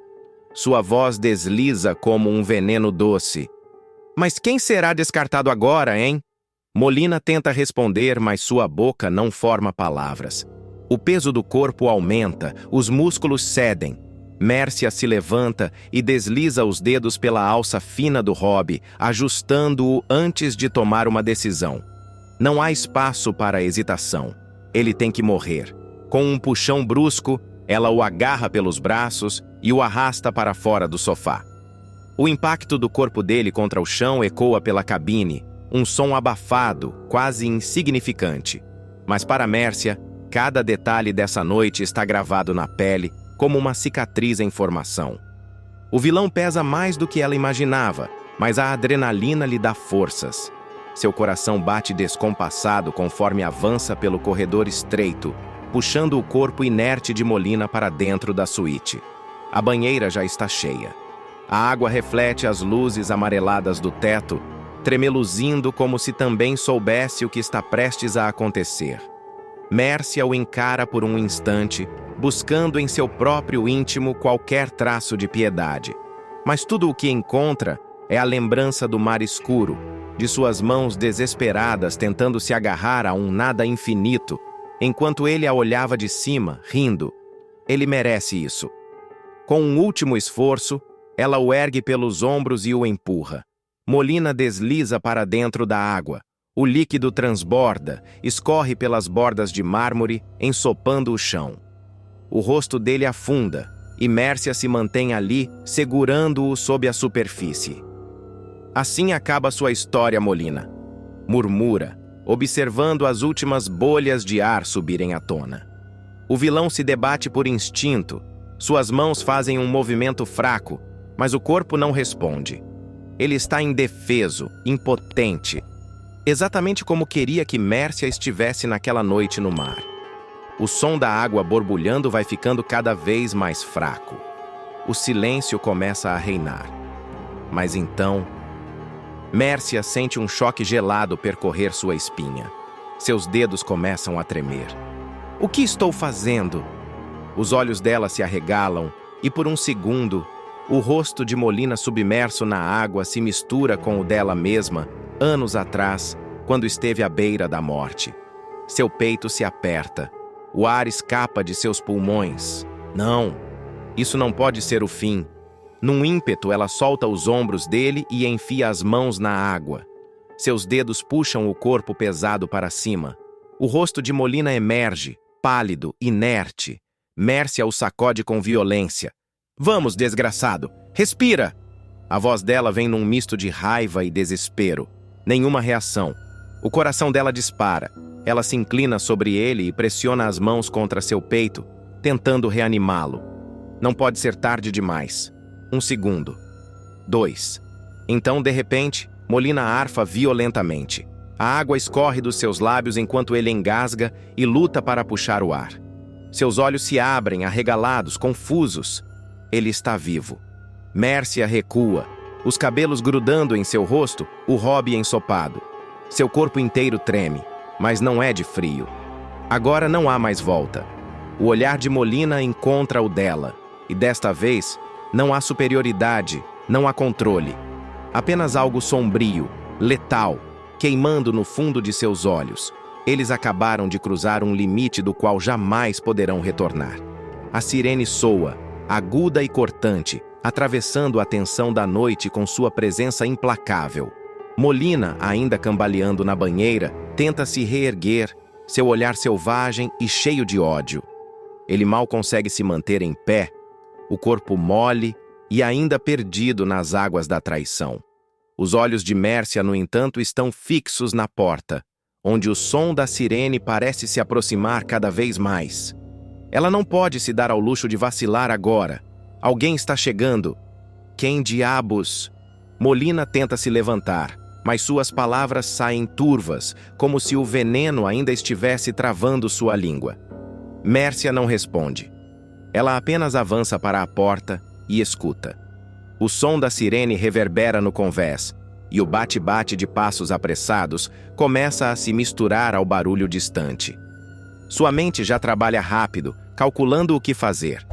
Sua voz desliza como um veneno doce. Mas quem será descartado agora, hein? Molina tenta responder, mas sua boca não forma palavras. O peso do corpo aumenta, os músculos cedem. Mércia se levanta e desliza os dedos pela alça fina do hobby, ajustando-o antes de tomar uma decisão. Não há espaço para hesitação. Ele tem que morrer. Com um puxão brusco, ela o agarra pelos braços e o arrasta para fora do sofá. O impacto do corpo dele contra o chão ecoa pela cabine, um som abafado, quase insignificante. Mas para Mércia, cada detalhe dessa noite está gravado na pele, como uma cicatriz em formação. O vilão pesa mais do que ela imaginava, mas a adrenalina lhe dá forças. Seu coração bate descompassado conforme avança pelo corredor estreito, puxando o corpo inerte de Molina para dentro da suíte. A banheira já está cheia. A água reflete as luzes amareladas do teto, tremeluzindo como se também soubesse o que está prestes a acontecer. Mércia o encara por um instante, buscando em seu próprio íntimo qualquer traço de piedade. Mas tudo o que encontra é a lembrança do mar escuro, de suas mãos desesperadas tentando se agarrar a um nada infinito, enquanto ele a olhava de cima, rindo. Ele merece isso. Com um último esforço, ela o ergue pelos ombros e o empurra. Molina desliza para dentro da água. O líquido transborda, escorre pelas bordas de mármore, ensopando o chão. O rosto dele afunda, e Mércia se mantém ali, segurando-o sob a superfície. Assim acaba sua história, Molina. Murmura, observando as últimas bolhas de ar subirem à tona. O vilão se debate por instinto. Suas mãos fazem um movimento fraco, mas o corpo não responde. Ele está indefeso, impotente, exatamente como queria que Mércia estivesse naquela noite no mar. O som da água borbulhando vai ficando cada vez mais fraco. O silêncio começa a reinar. Mas então, Mércia sente um choque gelado percorrer sua espinha. Seus dedos começam a tremer. O que estou fazendo? Os olhos dela se arregalam e, por um segundo, o rosto de Molina submerso na água se mistura com o dela mesma, anos atrás, quando esteve à beira da morte. Seu peito se aperta. O ar escapa de seus pulmões. Não, isso não pode ser o fim. Num ímpeto, ela solta os ombros dele e enfia as mãos na água. Seus dedos puxam o corpo pesado para cima. O rosto de Molina emerge, pálido, inerte. Mércia o sacode com violência. Vamos, desgraçado, respira! A voz dela vem num misto de raiva e desespero. Nenhuma reação. O coração dela dispara. Ela se inclina sobre ele e pressiona as mãos contra seu peito, tentando reanimá-lo. Não pode ser tarde demais. 1 segundo. 2. Então, de repente, Molina arfa violentamente. A água escorre dos seus lábios enquanto ele engasga e luta para puxar o ar. Seus olhos se abrem, arregalados, confusos. Ele está vivo. Mércia recua, os cabelos grudando em seu rosto, o hobby ensopado. Seu corpo inteiro treme, mas não é de frio. Agora não há mais volta. O olhar de Molina encontra o dela, e desta vez não há superioridade, não há controle. Apenas algo sombrio, letal, queimando no fundo de seus olhos. Eles acabaram de cruzar um limite do qual jamais poderão retornar. A sirene soa, aguda e cortante, atravessando a tensão da noite com sua presença implacável. Molina, ainda cambaleando na banheira, tenta se reerguer, seu olhar selvagem e cheio de ódio. Ele mal consegue se manter em pé, o corpo mole e ainda perdido nas águas da traição. Os olhos de Mércia, no entanto, estão fixos na porta, onde o som da sirene parece se aproximar cada vez mais. Ela não pode se dar ao luxo de vacilar agora. Alguém está chegando. Quem diabos? Molina tenta se levantar, mas suas palavras saem turvas, como se o veneno ainda estivesse travando sua língua. Mércia não responde. Ela apenas avança para a porta e escuta. O som da sirene reverbera no convés, e o bate-bate de passos apressados começa a se misturar ao barulho distante. Sua mente já trabalha rápido, calculando o que fazer.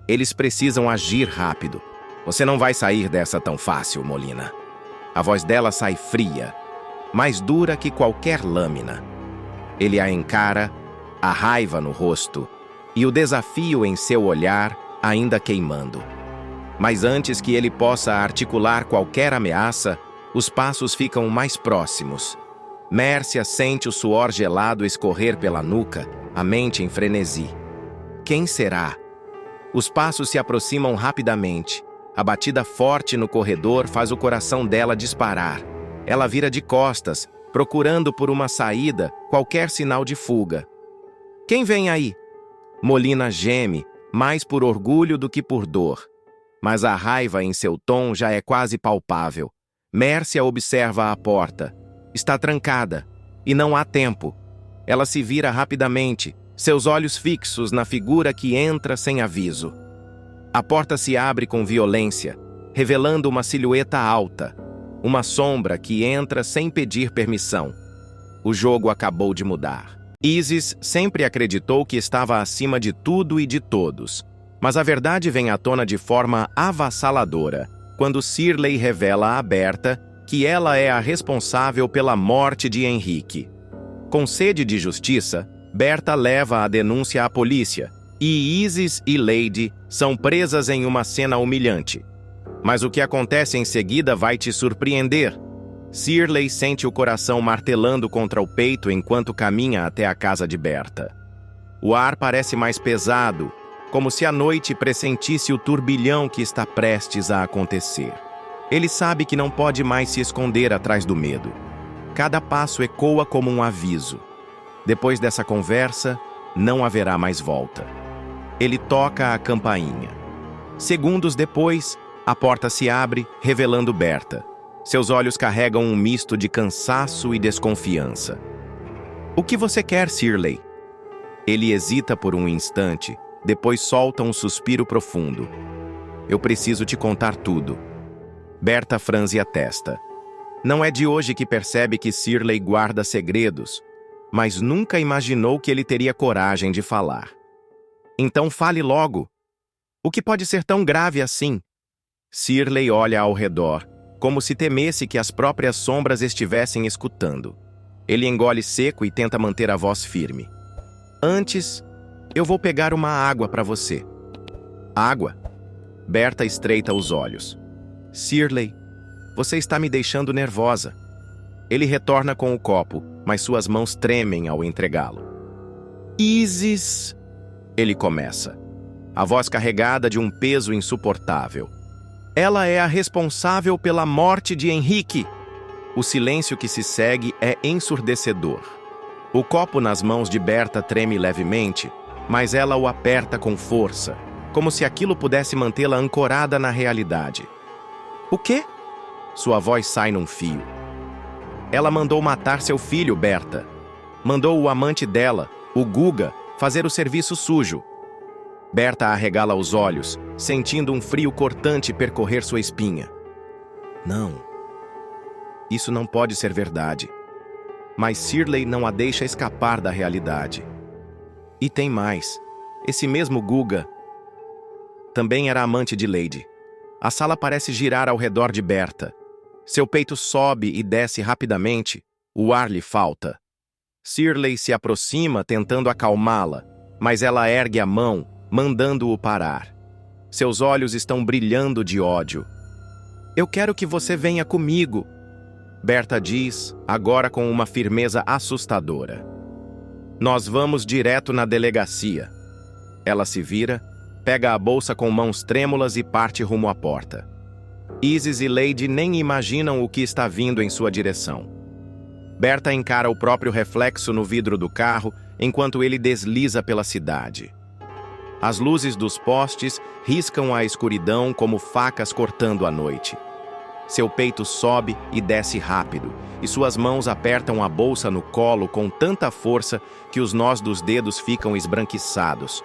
Eles precisam agir rápido. Você não vai sair dessa tão fácil, Molina. A voz dela sai fria, mais dura que qualquer lâmina. Ele a encara, a raiva no rosto e o desafio em seu olhar ainda queimando. Mas antes que ele possa articular qualquer ameaça, os passos ficam mais próximos. Mércia sente o suor gelado escorrer pela nuca, a mente em frenesi. Quem será? Os passos se aproximam rapidamente. A batida forte no corredor faz o coração dela disparar. Ela vira de costas, procurando por uma saída, qualquer sinal de fuga. Quem vem aí? Molina geme, mais por orgulho do que por dor. Mas a raiva em seu tom já é quase palpável. Mércia observa a porta. Está trancada, e não há tempo. Ela se vira rapidamente, seus olhos fixos na figura que entra sem aviso. A porta se abre com violência, revelando uma silhueta alta, uma sombra que entra sem pedir permissão. O jogo acabou de mudar. Isis sempre acreditou que estava acima de tudo e de todos, mas a verdade vem à tona de forma avassaladora, quando Shirley revela a Berta que ela é a responsável pela morte de Henrique. Com sede de justiça, Berta leva a denúncia à polícia, e Isis e Lady são presas em uma cena humilhante. Mas o que acontece em seguida vai te surpreender. Shirley sente o coração martelando contra o peito enquanto caminha até a casa de Berta. O ar parece mais pesado, como se a noite pressentisse o turbilhão que está prestes a acontecer. Ele sabe que não pode mais se esconder atrás do medo. Cada passo ecoa como um aviso. Depois dessa conversa, não haverá mais volta. Ele toca a campainha. Segundos depois, a porta se abre, revelando Berta. Seus olhos carregam um misto de cansaço e desconfiança. O que você quer, Shirley? Ele hesita por um instante, depois solta um suspiro profundo. Eu preciso te contar tudo. Berta franze a testa. Não é de hoje que percebe que Shirley guarda segredos, mas nunca imaginou que ele teria coragem de falar. Então fale logo. O que pode ser tão grave assim? Shirley olha ao redor, como se temesse que as próprias sombras estivessem escutando. Ele engole seco e tenta manter a voz firme. Antes, Eu vou pegar uma água para você. Água? Berta estreita os olhos. Shirley, você está me deixando nervosa. Ele retorna com o copo, mas suas mãos tremem ao entregá-lo. Isis! Ele começa, a voz carregada de um peso insuportável. Ela é a responsável pela morte de Henrique. O silêncio que se segue é ensurdecedor. O copo nas mãos de Berta treme levemente, mas ela o aperta com força, como se aquilo pudesse mantê-la ancorada na realidade. O quê? Sua voz sai num fio. Ela mandou matar seu filho, Berta. Mandou o amante dela, o Guga, fazer o serviço sujo. Berta arregala os olhos, sentindo um frio cortante percorrer sua espinha. Não. Isso não pode ser verdade. Mas Shirley não a deixa escapar da realidade. E tem mais. Esse mesmo Guga também era amante de Lady. A sala parece girar ao redor de Berta. Seu peito sobe e desce rapidamente. O ar lhe falta. Shirley se aproxima tentando acalmá-la, mas ela ergue a mão, mandando-o parar. Seus olhos estão brilhando de ódio. Eu quero que você venha comigo, Berta diz, agora com uma firmeza assustadora. Nós vamos direto na delegacia. Ela se vira, pega a bolsa com mãos trêmulas e parte rumo à porta. Isis e Lady nem imaginam o que está vindo em sua direção. Berta encara o próprio reflexo no vidro do carro enquanto ele desliza pela cidade. As luzes dos postes riscam a escuridão como facas cortando a noite. Seu peito sobe e desce rápido, e suas mãos apertam a bolsa no colo com tanta força que os nós dos dedos ficam esbranquiçados.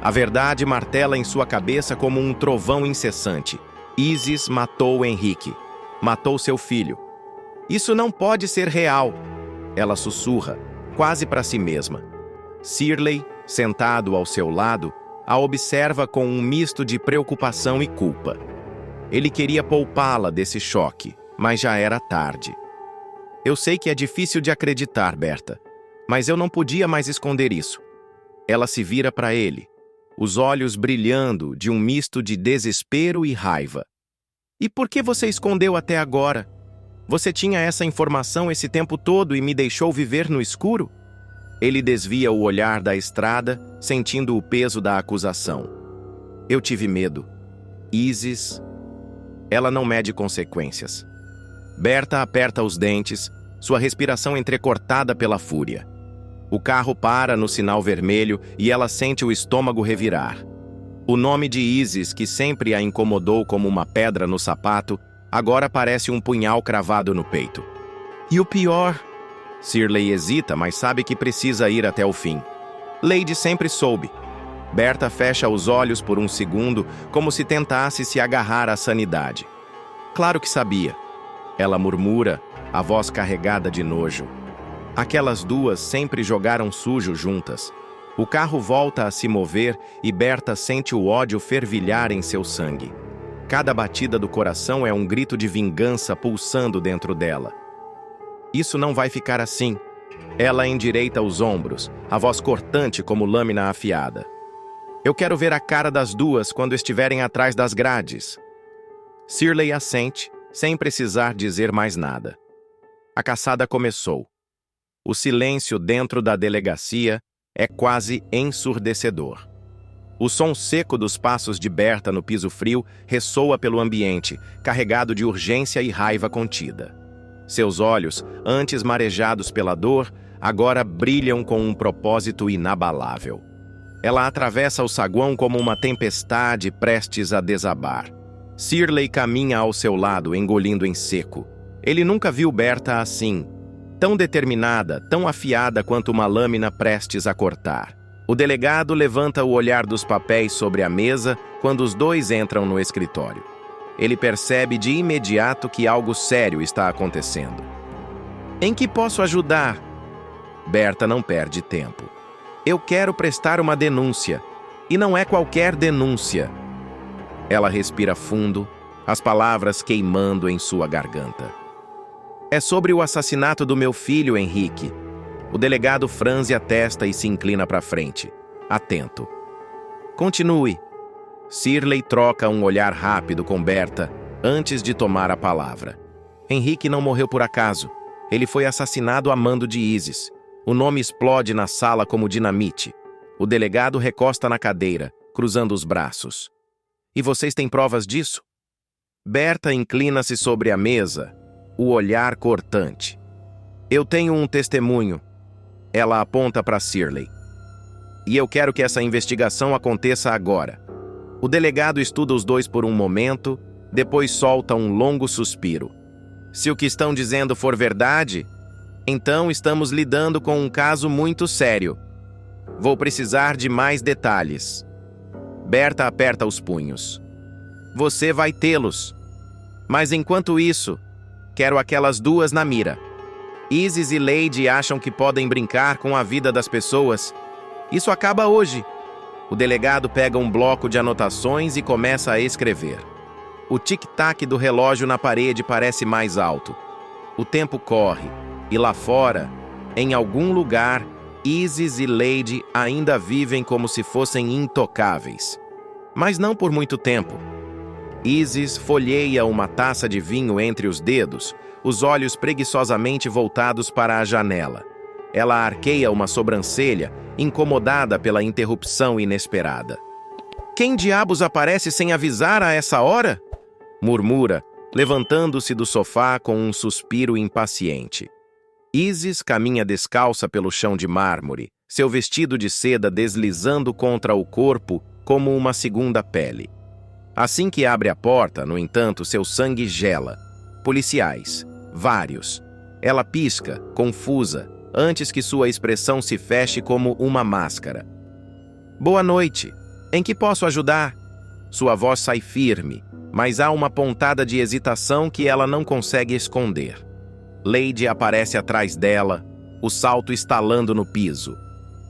A verdade martela em sua cabeça como um trovão incessante. Isis matou Henrique. Matou seu filho. Isso não pode ser real. Ela sussurra, quase para si mesma. Shirley, sentado ao seu lado, a observa com um misto de preocupação e culpa. Ele queria poupá-la desse choque, mas já era tarde. Eu sei que é difícil de acreditar, Berta, mas eu não podia mais esconder isso. Ela se vira para ele, os olhos brilhando de um misto de desespero e raiva. E por que você escondeu até agora? Você tinha essa informação esse tempo todo e me deixou viver no escuro? Ele desvia o olhar da estrada, sentindo o peso da acusação. Eu tive medo. Isis... Ela não mede consequências. Berta aperta os dentes, sua respiração entrecortada pela fúria. O carro para no sinal vermelho e ela sente o estômago revirar. O nome de Isis, que sempre a incomodou como uma pedra no sapato, agora parece um punhal cravado no peito. E o pior... Shirley hesita, mas sabe que precisa ir até o fim. Lady sempre soube. Berta fecha os olhos por um segundo, como se tentasse se agarrar à sanidade. Claro que sabia. Ela murmura, a voz carregada de nojo. Aquelas duas sempre jogaram sujo juntas. O carro volta a se mover e Berta sente o ódio fervilhar em seu sangue. Cada batida do coração é um grito de vingança pulsando dentro dela. Isso não vai ficar assim. Ela endireita os ombros, a voz cortante como lâmina afiada. Eu quero ver a cara das duas quando estiverem atrás das grades. Shirley assente, sem precisar dizer mais nada. A caçada começou. O silêncio dentro da delegacia é quase ensurdecedor. O som seco dos passos de Berta no piso frio ressoa pelo ambiente, carregado de urgência e raiva contida. Seus olhos, antes marejados pela dor, agora brilham com um propósito inabalável. Ela atravessa o saguão como uma tempestade prestes a desabar. Shirley caminha ao seu lado, engolindo em seco. Ele nunca viu Berta assim, tão determinada, tão afiada quanto uma lâmina prestes a cortar. O delegado levanta o olhar dos papéis sobre a mesa quando os dois entram no escritório. Ele percebe de imediato que algo sério está acontecendo. Em que posso ajudar? Berta não perde tempo. Eu quero prestar uma denúncia. E não é qualquer denúncia. Ela respira fundo, as palavras queimando em sua garganta. É sobre o assassinato do meu filho, Henrique. O delegado franze a testa e se inclina para frente. atento. Continue. Shirley troca um olhar rápido com Berta antes de tomar a palavra. Henrique não morreu por acaso. Ele foi assassinado a mando de Isis. O nome explode na sala como dinamite. O delegado recosta na cadeira, cruzando os braços. E vocês têm provas disso? Berta inclina-se sobre a mesa, o olhar cortante. Eu tenho um testemunho. Ela aponta para Shirley. E eu quero que essa investigação aconteça agora. O delegado estuda os dois por um momento, depois solta um longo suspiro. Se o que estão dizendo for verdade, então estamos lidando com um caso muito sério. Vou precisar de mais detalhes. Berta aperta os punhos. Você vai tê-los. Mas enquanto isso, quero aquelas duas na mira. Isis e Lady acham que podem brincar com a vida das pessoas. Isso acaba hoje. O delegado pega um bloco de anotações e começa a escrever. O tic-tac do relógio na parede parece mais alto. O tempo corre, e lá fora, em algum lugar, Isis e Lady ainda vivem como se fossem intocáveis. Mas não por muito tempo. Isis folheia uma taça de vinho entre os dedos, os olhos preguiçosamente voltados para a janela. Ela arqueia uma sobrancelha, incomodada pela interrupção inesperada. Quem diabos aparece sem avisar a essa hora? Murmura, levantando-se do sofá com um suspiro impaciente. Isis caminha descalça pelo chão de mármore, seu vestido de seda deslizando contra o corpo como uma segunda pele. Assim que abre a porta, no entanto, seu sangue gela. Policiais. Vários. Ela pisca, confusa, antes que sua expressão se feche como uma máscara. Boa noite. Em que posso ajudar? Sua voz sai firme, mas há uma pontada de hesitação que ela não consegue esconder. Lady aparece atrás dela, o salto estalando no piso.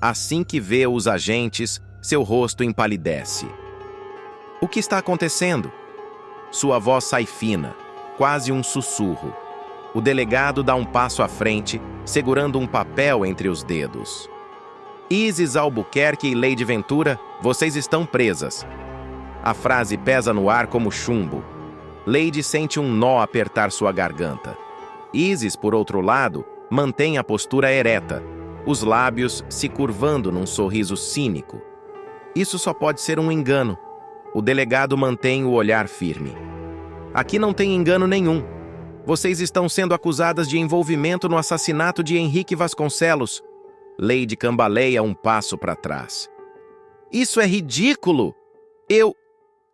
Assim que vê os agentes, seu rosto empalidece. O que está acontecendo? Sua voz sai fina, quase um sussurro. O delegado dá um passo à frente, segurando um papel entre os dedos. Isis Albuquerque e Lady Ventura, vocês estão presas. A frase pesa no ar como chumbo. Lady sente um nó apertar sua garganta. Isis, por outro lado, mantém a postura ereta, os lábios se curvando num sorriso cínico. Isso só pode ser um engano. O delegado mantém o olhar firme. Aqui não tem engano nenhum. Vocês estão sendo acusadas de envolvimento no assassinato de Henrique Vasconcelos. Lady cambaleia um passo para trás. Isso é ridículo!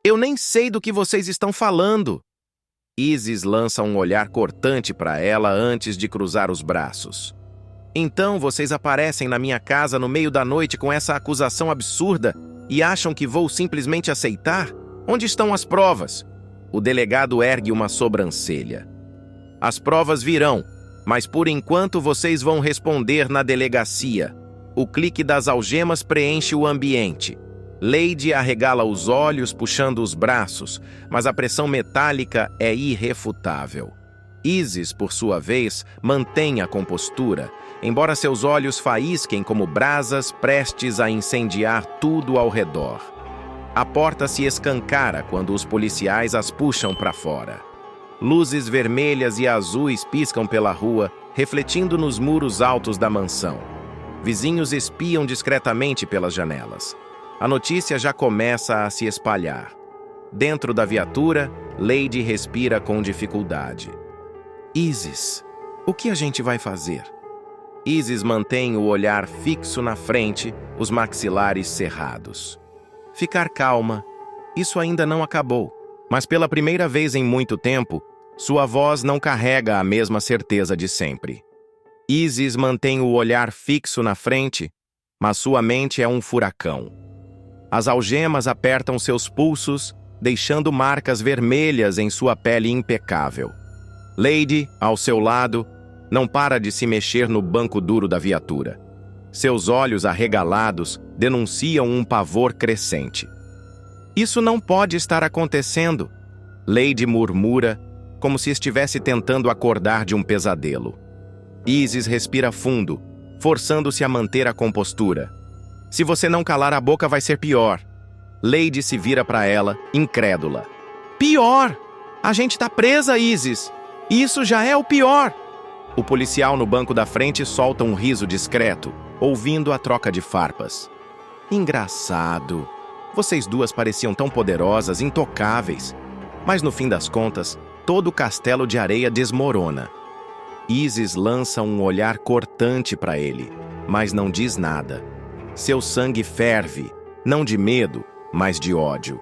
Eu nem sei do que vocês estão falando. Isis lança um olhar cortante para ela antes de cruzar os braços. Então vocês aparecem na minha casa no meio da noite com essa acusação absurda e acham que vou simplesmente aceitar? Onde estão as provas? O delegado ergue uma sobrancelha. As provas virão, mas por enquanto vocês vão responder na delegacia. O clique das algemas preenche o ambiente. Lady arregala os olhos, puxando os braços, mas a pressão metálica é irrefutável. Isis, por sua vez, mantém a compostura, embora seus olhos faisquem como brasas prestes a incendiar tudo ao redor. A porta se escancara quando os policiais as puxam para fora. Luzes vermelhas e azuis piscam pela rua, refletindo nos muros altos da mansão. Vizinhos espiam discretamente pelas janelas. A notícia já começa a se espalhar. Dentro da viatura, Lady respira com dificuldade. Isis, o que a gente vai fazer? Isis mantém o olhar fixo na frente, os maxilares cerrados. Ficar calma. Isso ainda não acabou. Mas pela primeira vez em muito tempo, sua voz não carrega a mesma certeza de sempre. Isis mantém o olhar fixo na frente, mas sua mente é um furacão. As algemas apertam seus pulsos, deixando marcas vermelhas em sua pele impecável. Lady, ao seu lado, não para de se mexer no banco duro da viatura. Seus olhos arregalados denunciam um pavor crescente. Isso não pode estar acontecendo, Lady murmura, como se estivesse tentando acordar de um pesadelo. Isis respira fundo, forçando-se a manter a compostura. Se você não calar a boca, vai ser pior. Lady se vira para ela, incrédula. Pior! A gente tá presa, Isis! Isso já é o pior! O policial no banco da frente solta um riso discreto, ouvindo a troca de farpas. Engraçado. Vocês duas pareciam tão poderosas, intocáveis. Mas no fim das contas, todo o castelo de areia desmorona. Isis lança um olhar cortante para ele, mas não diz nada. Seu sangue ferve, não de medo, mas de ódio.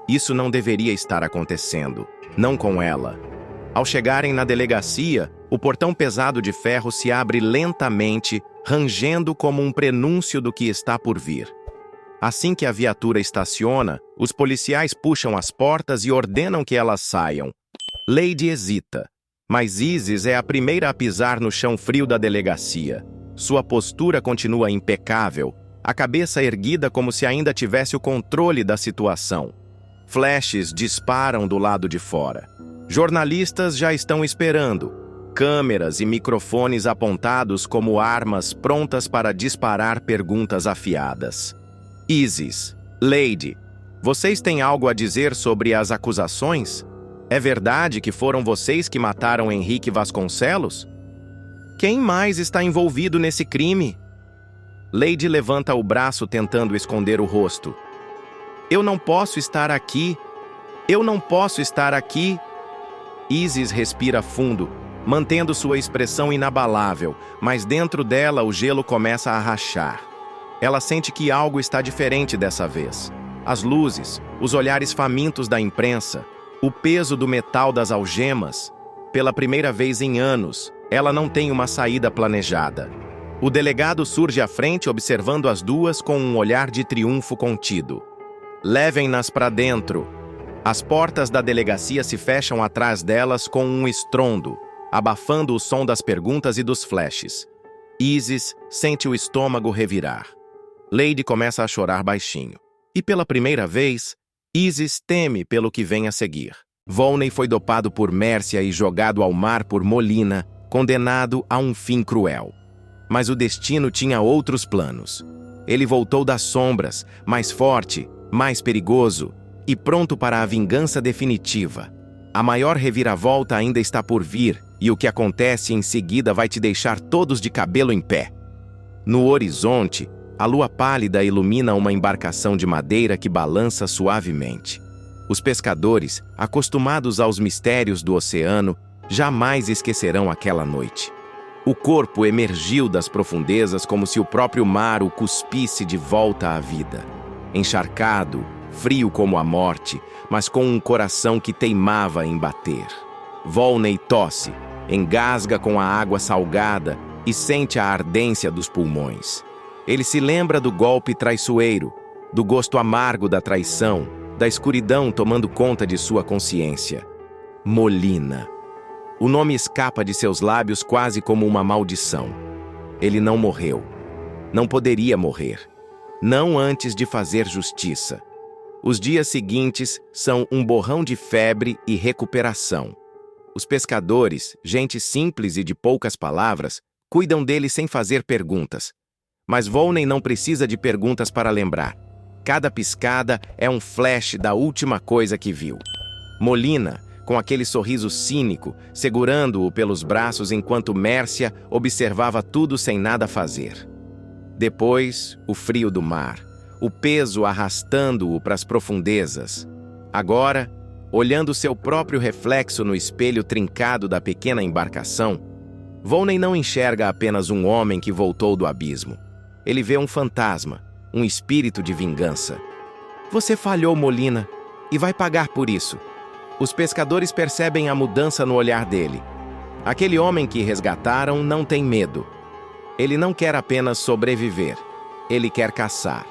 Isso não deveria estar acontecendo, não com ela. Ao chegarem na delegacia, o portão pesado de ferro se abre lentamente, rangendo como um prenúncio do que está por vir. Assim que a viatura estaciona, os policiais puxam as portas e ordenam que elas saiam. Lady hesita, mas Isis é a primeira a pisar no chão frio da delegacia. Sua postura continua impecável, a cabeça erguida como se ainda tivesse o controle da situação. Flashes disparam do lado de fora. Jornalistas já estão esperando, câmeras e microfones apontados como armas prontas para disparar perguntas afiadas. Isis, Lady, vocês têm algo a dizer sobre as acusações? É verdade que foram vocês que mataram Henrique Vasconcelos? Quem mais está envolvido nesse crime? Lady levanta o braço tentando esconder o rosto. Eu não posso estar aqui. Eu não posso estar aqui. Isis respira fundo, mantendo sua expressão inabalável, mas dentro dela o gelo começa a rachar. Ela sente que algo está diferente dessa vez. As luzes, os olhares famintos da imprensa, o peso do metal das algemas. Pela primeira vez em anos, ela não tem uma saída planejada. O delegado surge à frente observando as duas com um olhar de triunfo contido. Levem-nas para dentro. As portas da delegacia se fecham atrás delas com um estrondo, abafando o som das perguntas e dos flashes. Isis sente o estômago revirar. Lady começa a chorar baixinho. E pela primeira vez, Isis teme pelo que vem a seguir. Volney foi dopado por Mércia e jogado ao mar por Molina, condenado a um fim cruel. Mas o destino tinha outros planos. Ele voltou das sombras, mais forte, mais perigoso e pronto para a vingança definitiva. A maior reviravolta ainda está por vir e o que acontece em seguida vai te deixar todos de cabelo em pé. No horizonte, a lua pálida ilumina uma embarcação de madeira que balança suavemente. Os pescadores, acostumados aos mistérios do oceano, jamais esquecerão aquela noite. O corpo emergiu das profundezas como se o próprio mar o cuspisse de volta à vida. Encharcado, frio como a morte, mas com um coração que teimava em bater. Volney tosse, engasga com a água salgada e sente a ardência dos pulmões. Ele se lembra do golpe traiçoeiro, do gosto amargo da traição, da escuridão tomando conta de sua consciência. Molina. O nome escapa de seus lábios quase como uma maldição. Ele não morreu. Não poderia morrer. Não antes de fazer justiça. Os dias seguintes são um borrão de febre e recuperação. Os pescadores, gente simples e de poucas palavras, cuidam dele sem fazer perguntas. Mas Volney não precisa de perguntas para lembrar. Cada piscada é um flash da última coisa que viu. Molina, com aquele sorriso cínico, segurando-o pelos braços enquanto Mércia observava tudo sem nada fazer. Depois, o frio do mar, o peso arrastando-o para as profundezas. Agora, olhando seu próprio reflexo no espelho trincado da pequena embarcação, Volney não enxerga apenas um homem que voltou do abismo. Ele vê um fantasma, um espírito de vingança. Você falhou, Molina, e vai pagar por isso. Os pescadores percebem a mudança no olhar dele. Aquele homem que resgataram não tem medo. Ele não quer apenas sobreviver. Ele quer caçar.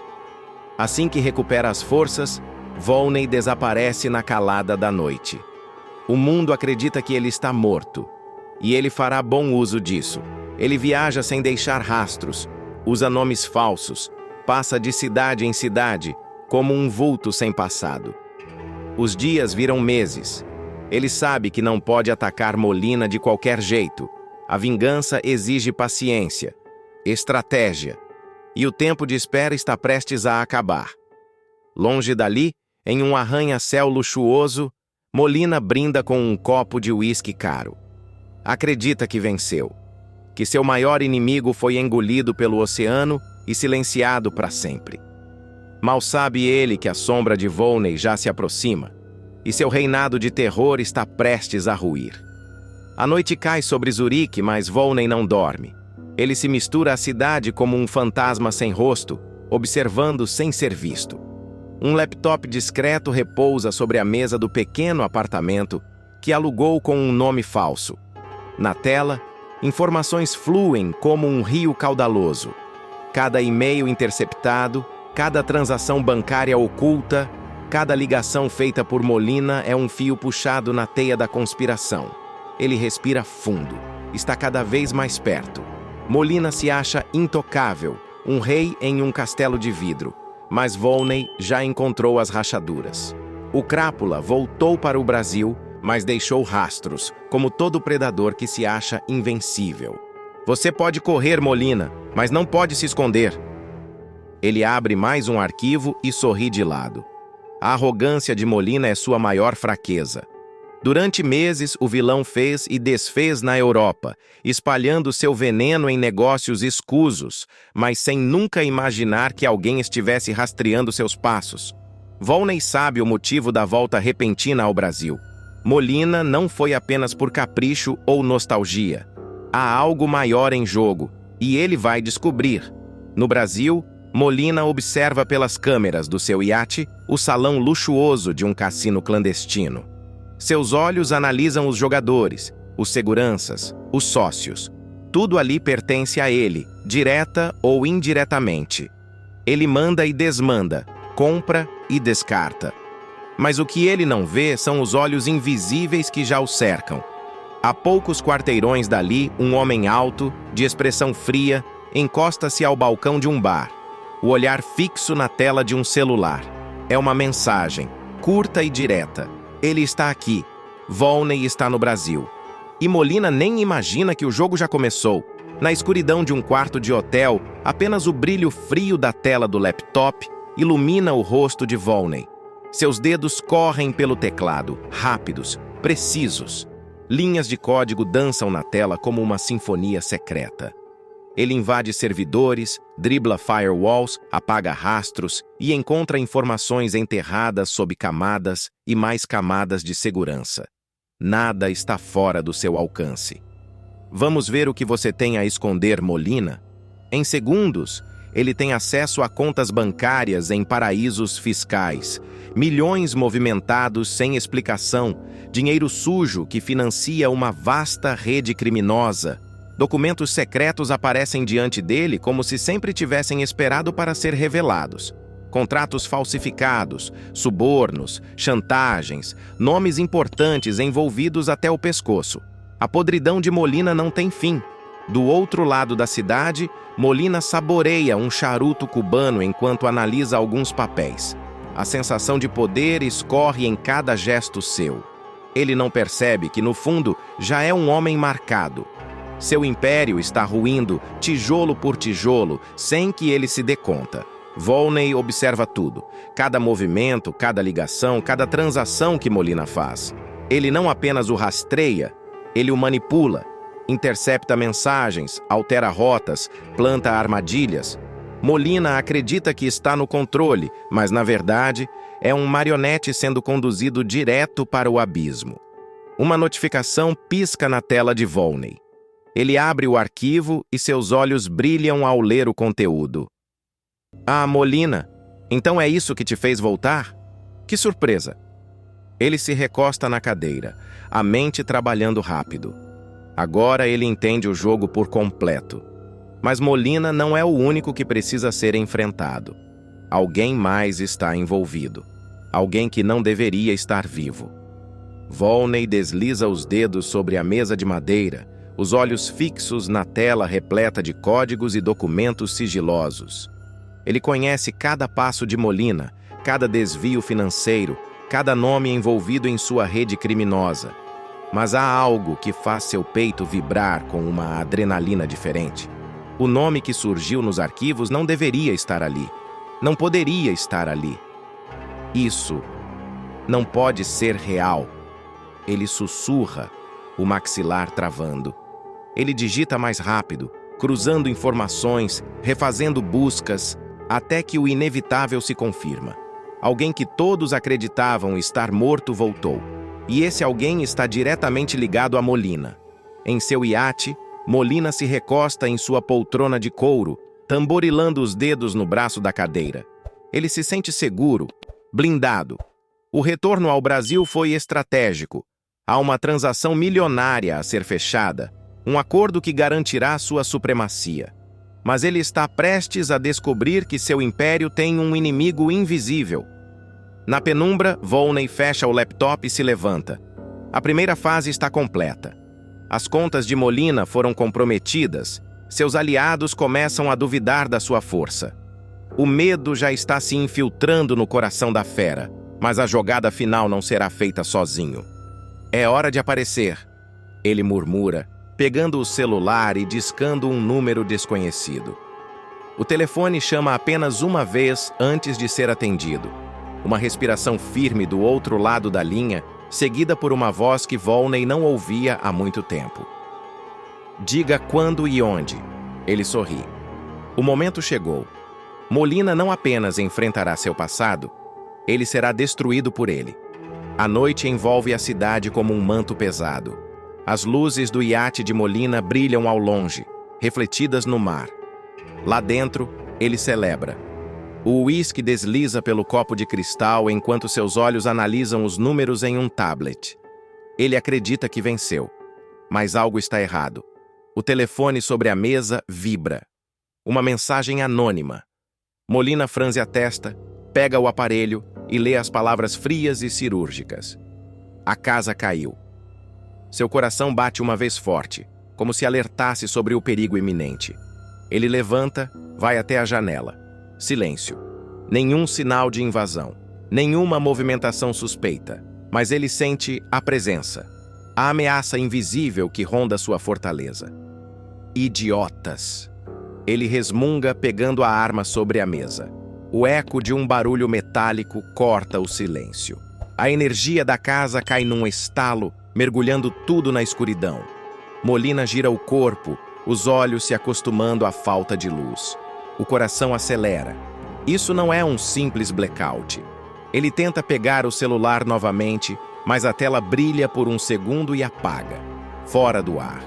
Assim que recupera as forças, Volney desaparece na calada da noite. O mundo acredita que ele está morto. E ele fará bom uso disso. Ele viaja sem deixar rastros, usa nomes falsos, passa de cidade em cidade, como um vulto sem passado. Os dias viram meses. Ele sabe que não pode atacar Molina de qualquer jeito. A vingança exige paciência, estratégia. e o tempo de espera está prestes a acabar. Longe dali, em um arranha-céu luxuoso, Molina brinda com um copo de uísque caro. Acredita que venceu, que seu maior inimigo foi engolido pelo oceano e silenciado para sempre. Mal sabe ele que a sombra de Volney já se aproxima, e seu reinado de terror está prestes a ruir. A noite cai sobre Zurique, mas Volney não dorme. Ele se mistura à cidade como um fantasma sem rosto, observando sem ser visto. Um laptop discreto repousa sobre a mesa do pequeno apartamento que alugou com um nome falso. Na tela, informações fluem como um rio caudaloso. Cada e-mail interceptado, cada transação bancária oculta, cada ligação feita por Molina é um fio puxado na teia da conspiração. Ele respira fundo. Está cada vez mais perto. Molina se acha intocável, um rei em um castelo de vidro. Mas Volney já encontrou as rachaduras. O Crápula voltou para o Brasil, mas deixou rastros, como todo predador que se acha invencível. Você pode correr, Molina, mas não pode se esconder. Ele abre mais um arquivo e sorri de lado. A arrogância de Molina é sua maior fraqueza. Durante meses, o vilão fez e desfez na Europa, espalhando seu veneno em negócios escusos, mas sem nunca imaginar que alguém estivesse rastreando seus passos. Volney sabe o motivo da volta repentina ao Brasil. Molina não foi apenas por capricho ou nostalgia. Há algo maior em jogo, e ele vai descobrir. No Brasil, Molina observa pelas câmeras do seu iate o salão luxuoso de um cassino clandestino. Seus olhos analisam os jogadores, os seguranças, os sócios. Tudo ali pertence a ele, direta ou indiretamente. Ele manda e desmanda, compra e descarta. Mas o que ele não vê são os olhos invisíveis que já o cercam. A poucos quarteirões dali, um homem alto, de expressão fria, encosta-se ao balcão de um bar, o olhar fixo na tela de um celular. É uma mensagem, curta e direta. Ele está aqui. Volney está no Brasil. E Molina nem imagina que o jogo já começou. Na escuridão de um quarto de hotel, apenas o brilho frio da tela do laptop ilumina o rosto de Volney. Seus dedos correm pelo teclado, rápidos, precisos. Linhas de código dançam na tela como uma sinfonia secreta. Ele invade servidores, dribla firewalls, apaga rastros e encontra informações enterradas sob camadas e mais camadas de segurança. Nada está fora do seu alcance. Vamos ver o que você tem a esconder, Molina? Em segundos, ele tem acesso a contas bancárias em paraísos fiscais, milhões movimentados sem explicação, dinheiro sujo que financia uma vasta rede criminosa. Documentos secretos aparecem diante dele como se sempre tivessem esperado para ser revelados. Contratos falsificados, subornos, chantagens, nomes importantes envolvidos até o pescoço. A podridão de Molina não tem fim. Do outro lado da cidade, Molina saboreia um charuto cubano enquanto analisa alguns papéis. A sensação de poder escorre em cada gesto seu. Ele não percebe que, no fundo, já é um homem marcado. Seu império está ruindo, tijolo por tijolo, sem que ele se dê conta. Volney observa tudo, cada movimento, cada ligação, cada transação que Molina faz. Ele não apenas o rastreia, ele o manipula, intercepta mensagens, altera rotas, planta armadilhas. Molina acredita que está no controle, mas, na verdade, é um marionete sendo conduzido direto para o abismo. Uma notificação pisca na tela de Volney. Ele abre o arquivo e seus olhos brilham ao ler o conteúdo. Ah, Molina, então é isso que te fez voltar? Que surpresa! Ele se recosta na cadeira, a mente trabalhando rápido. Agora ele entende o jogo por completo. Mas Molina não é o único que precisa ser enfrentado. Alguém mais está envolvido. Alguém que não deveria estar vivo. Volney desliza os dedos sobre a mesa de madeira, os olhos fixos na tela repleta de códigos e documentos sigilosos. Ele conhece cada passo de Molina, cada desvio financeiro, cada nome envolvido em sua rede criminosa. Mas há algo que faz seu peito vibrar com uma adrenalina diferente. O nome que surgiu nos arquivos não deveria estar ali. Não poderia estar ali. Isso não pode ser real. Ele sussurra, o maxilar travando. Ele digita mais rápido, cruzando informações, refazendo buscas, até que o inevitável se confirma. Alguém que todos acreditavam estar morto voltou. E esse alguém está diretamente ligado a Molina. Em seu iate, Molina se recosta em sua poltrona de couro, tamborilando os dedos no braço da cadeira. Ele se sente seguro, blindado. O retorno ao Brasil foi estratégico. Há uma transação milionária a ser fechada, um acordo que garantirá sua supremacia. Mas ele está prestes a descobrir que seu império tem um inimigo invisível. Na penumbra, Volney fecha o laptop e se levanta. A primeira fase está completa. As contas de Molina foram comprometidas, seus aliados começam a duvidar da sua força. O medo já está se infiltrando no coração da fera, mas a jogada final não será feita sozinho. É hora de aparecer, ele murmura, pegando o celular e discando um número desconhecido. O telefone chama apenas uma vez antes de ser atendido. Uma respiração firme do outro lado da linha, seguida por uma voz que Volney não ouvia há muito tempo. Diga quando e onde. Ele sorri. O momento chegou. Molina não apenas enfrentará seu passado, ele será destruído por ele. A noite envolve a cidade como um manto pesado. As luzes do iate de Molina brilham ao longe, refletidas no mar. Lá dentro, ele celebra. O uísque desliza pelo copo de cristal enquanto seus olhos analisam os números em um tablet. Ele acredita que venceu, mas algo está errado. O telefone sobre a mesa vibra. Uma mensagem anônima. Molina franze a testa, pega o aparelho e lê as palavras frias e cirúrgicas. A casa caiu. Seu coração bate uma vez forte, como se alertasse sobre o perigo iminente. Ele levanta, vai até a janela. Silêncio. Nenhum sinal de invasão. Nenhuma movimentação suspeita. Mas ele sente a presença. A ameaça invisível que ronda sua fortaleza. Idiotas. Ele resmunga pegando a arma sobre a mesa. O eco de um barulho metálico corta o silêncio. A energia da casa cai num estalo, mergulhando tudo na escuridão. Molina gira o corpo, os olhos se acostumando à falta de luz. O coração acelera. Isso não é um simples blackout. Ele tenta pegar o celular novamente, mas a tela brilha por um segundo e apaga, fora do ar.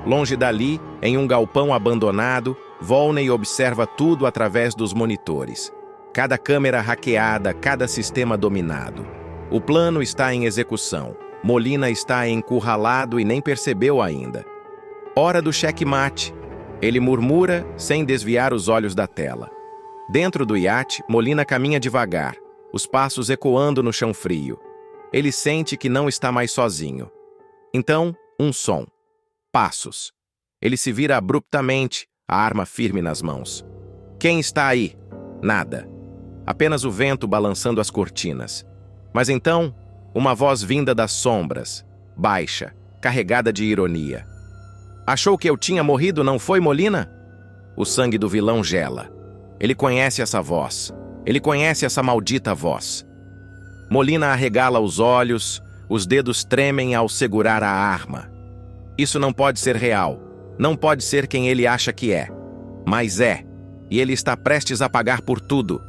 Longe dali, em um galpão abandonado, Volney observa tudo através dos monitores. Cada câmera hackeada, cada sistema dominado. O plano está em execução. Molina está encurralado e nem percebeu ainda. Hora do checkmate. Ele murmura, sem desviar os olhos da tela. Dentro do iate, Molina caminha devagar, os passos ecoando no chão frio. Ele sente que não está mais sozinho. Então, um som. Passos. Ele se vira abruptamente, a arma firme nas mãos. Quem está aí? Nada. Apenas o vento balançando as cortinas. Mas então, uma voz vinda das sombras, baixa, carregada de ironia. Achou que eu tinha morrido, não foi, Molina? O sangue do vilão gela. Ele conhece essa voz. Ele conhece essa maldita voz. Molina arregala os olhos, os dedos tremem ao segurar a arma. Isso não pode ser real. Não pode ser quem ele acha que é. Mas é. E ele está prestes a pagar por tudo.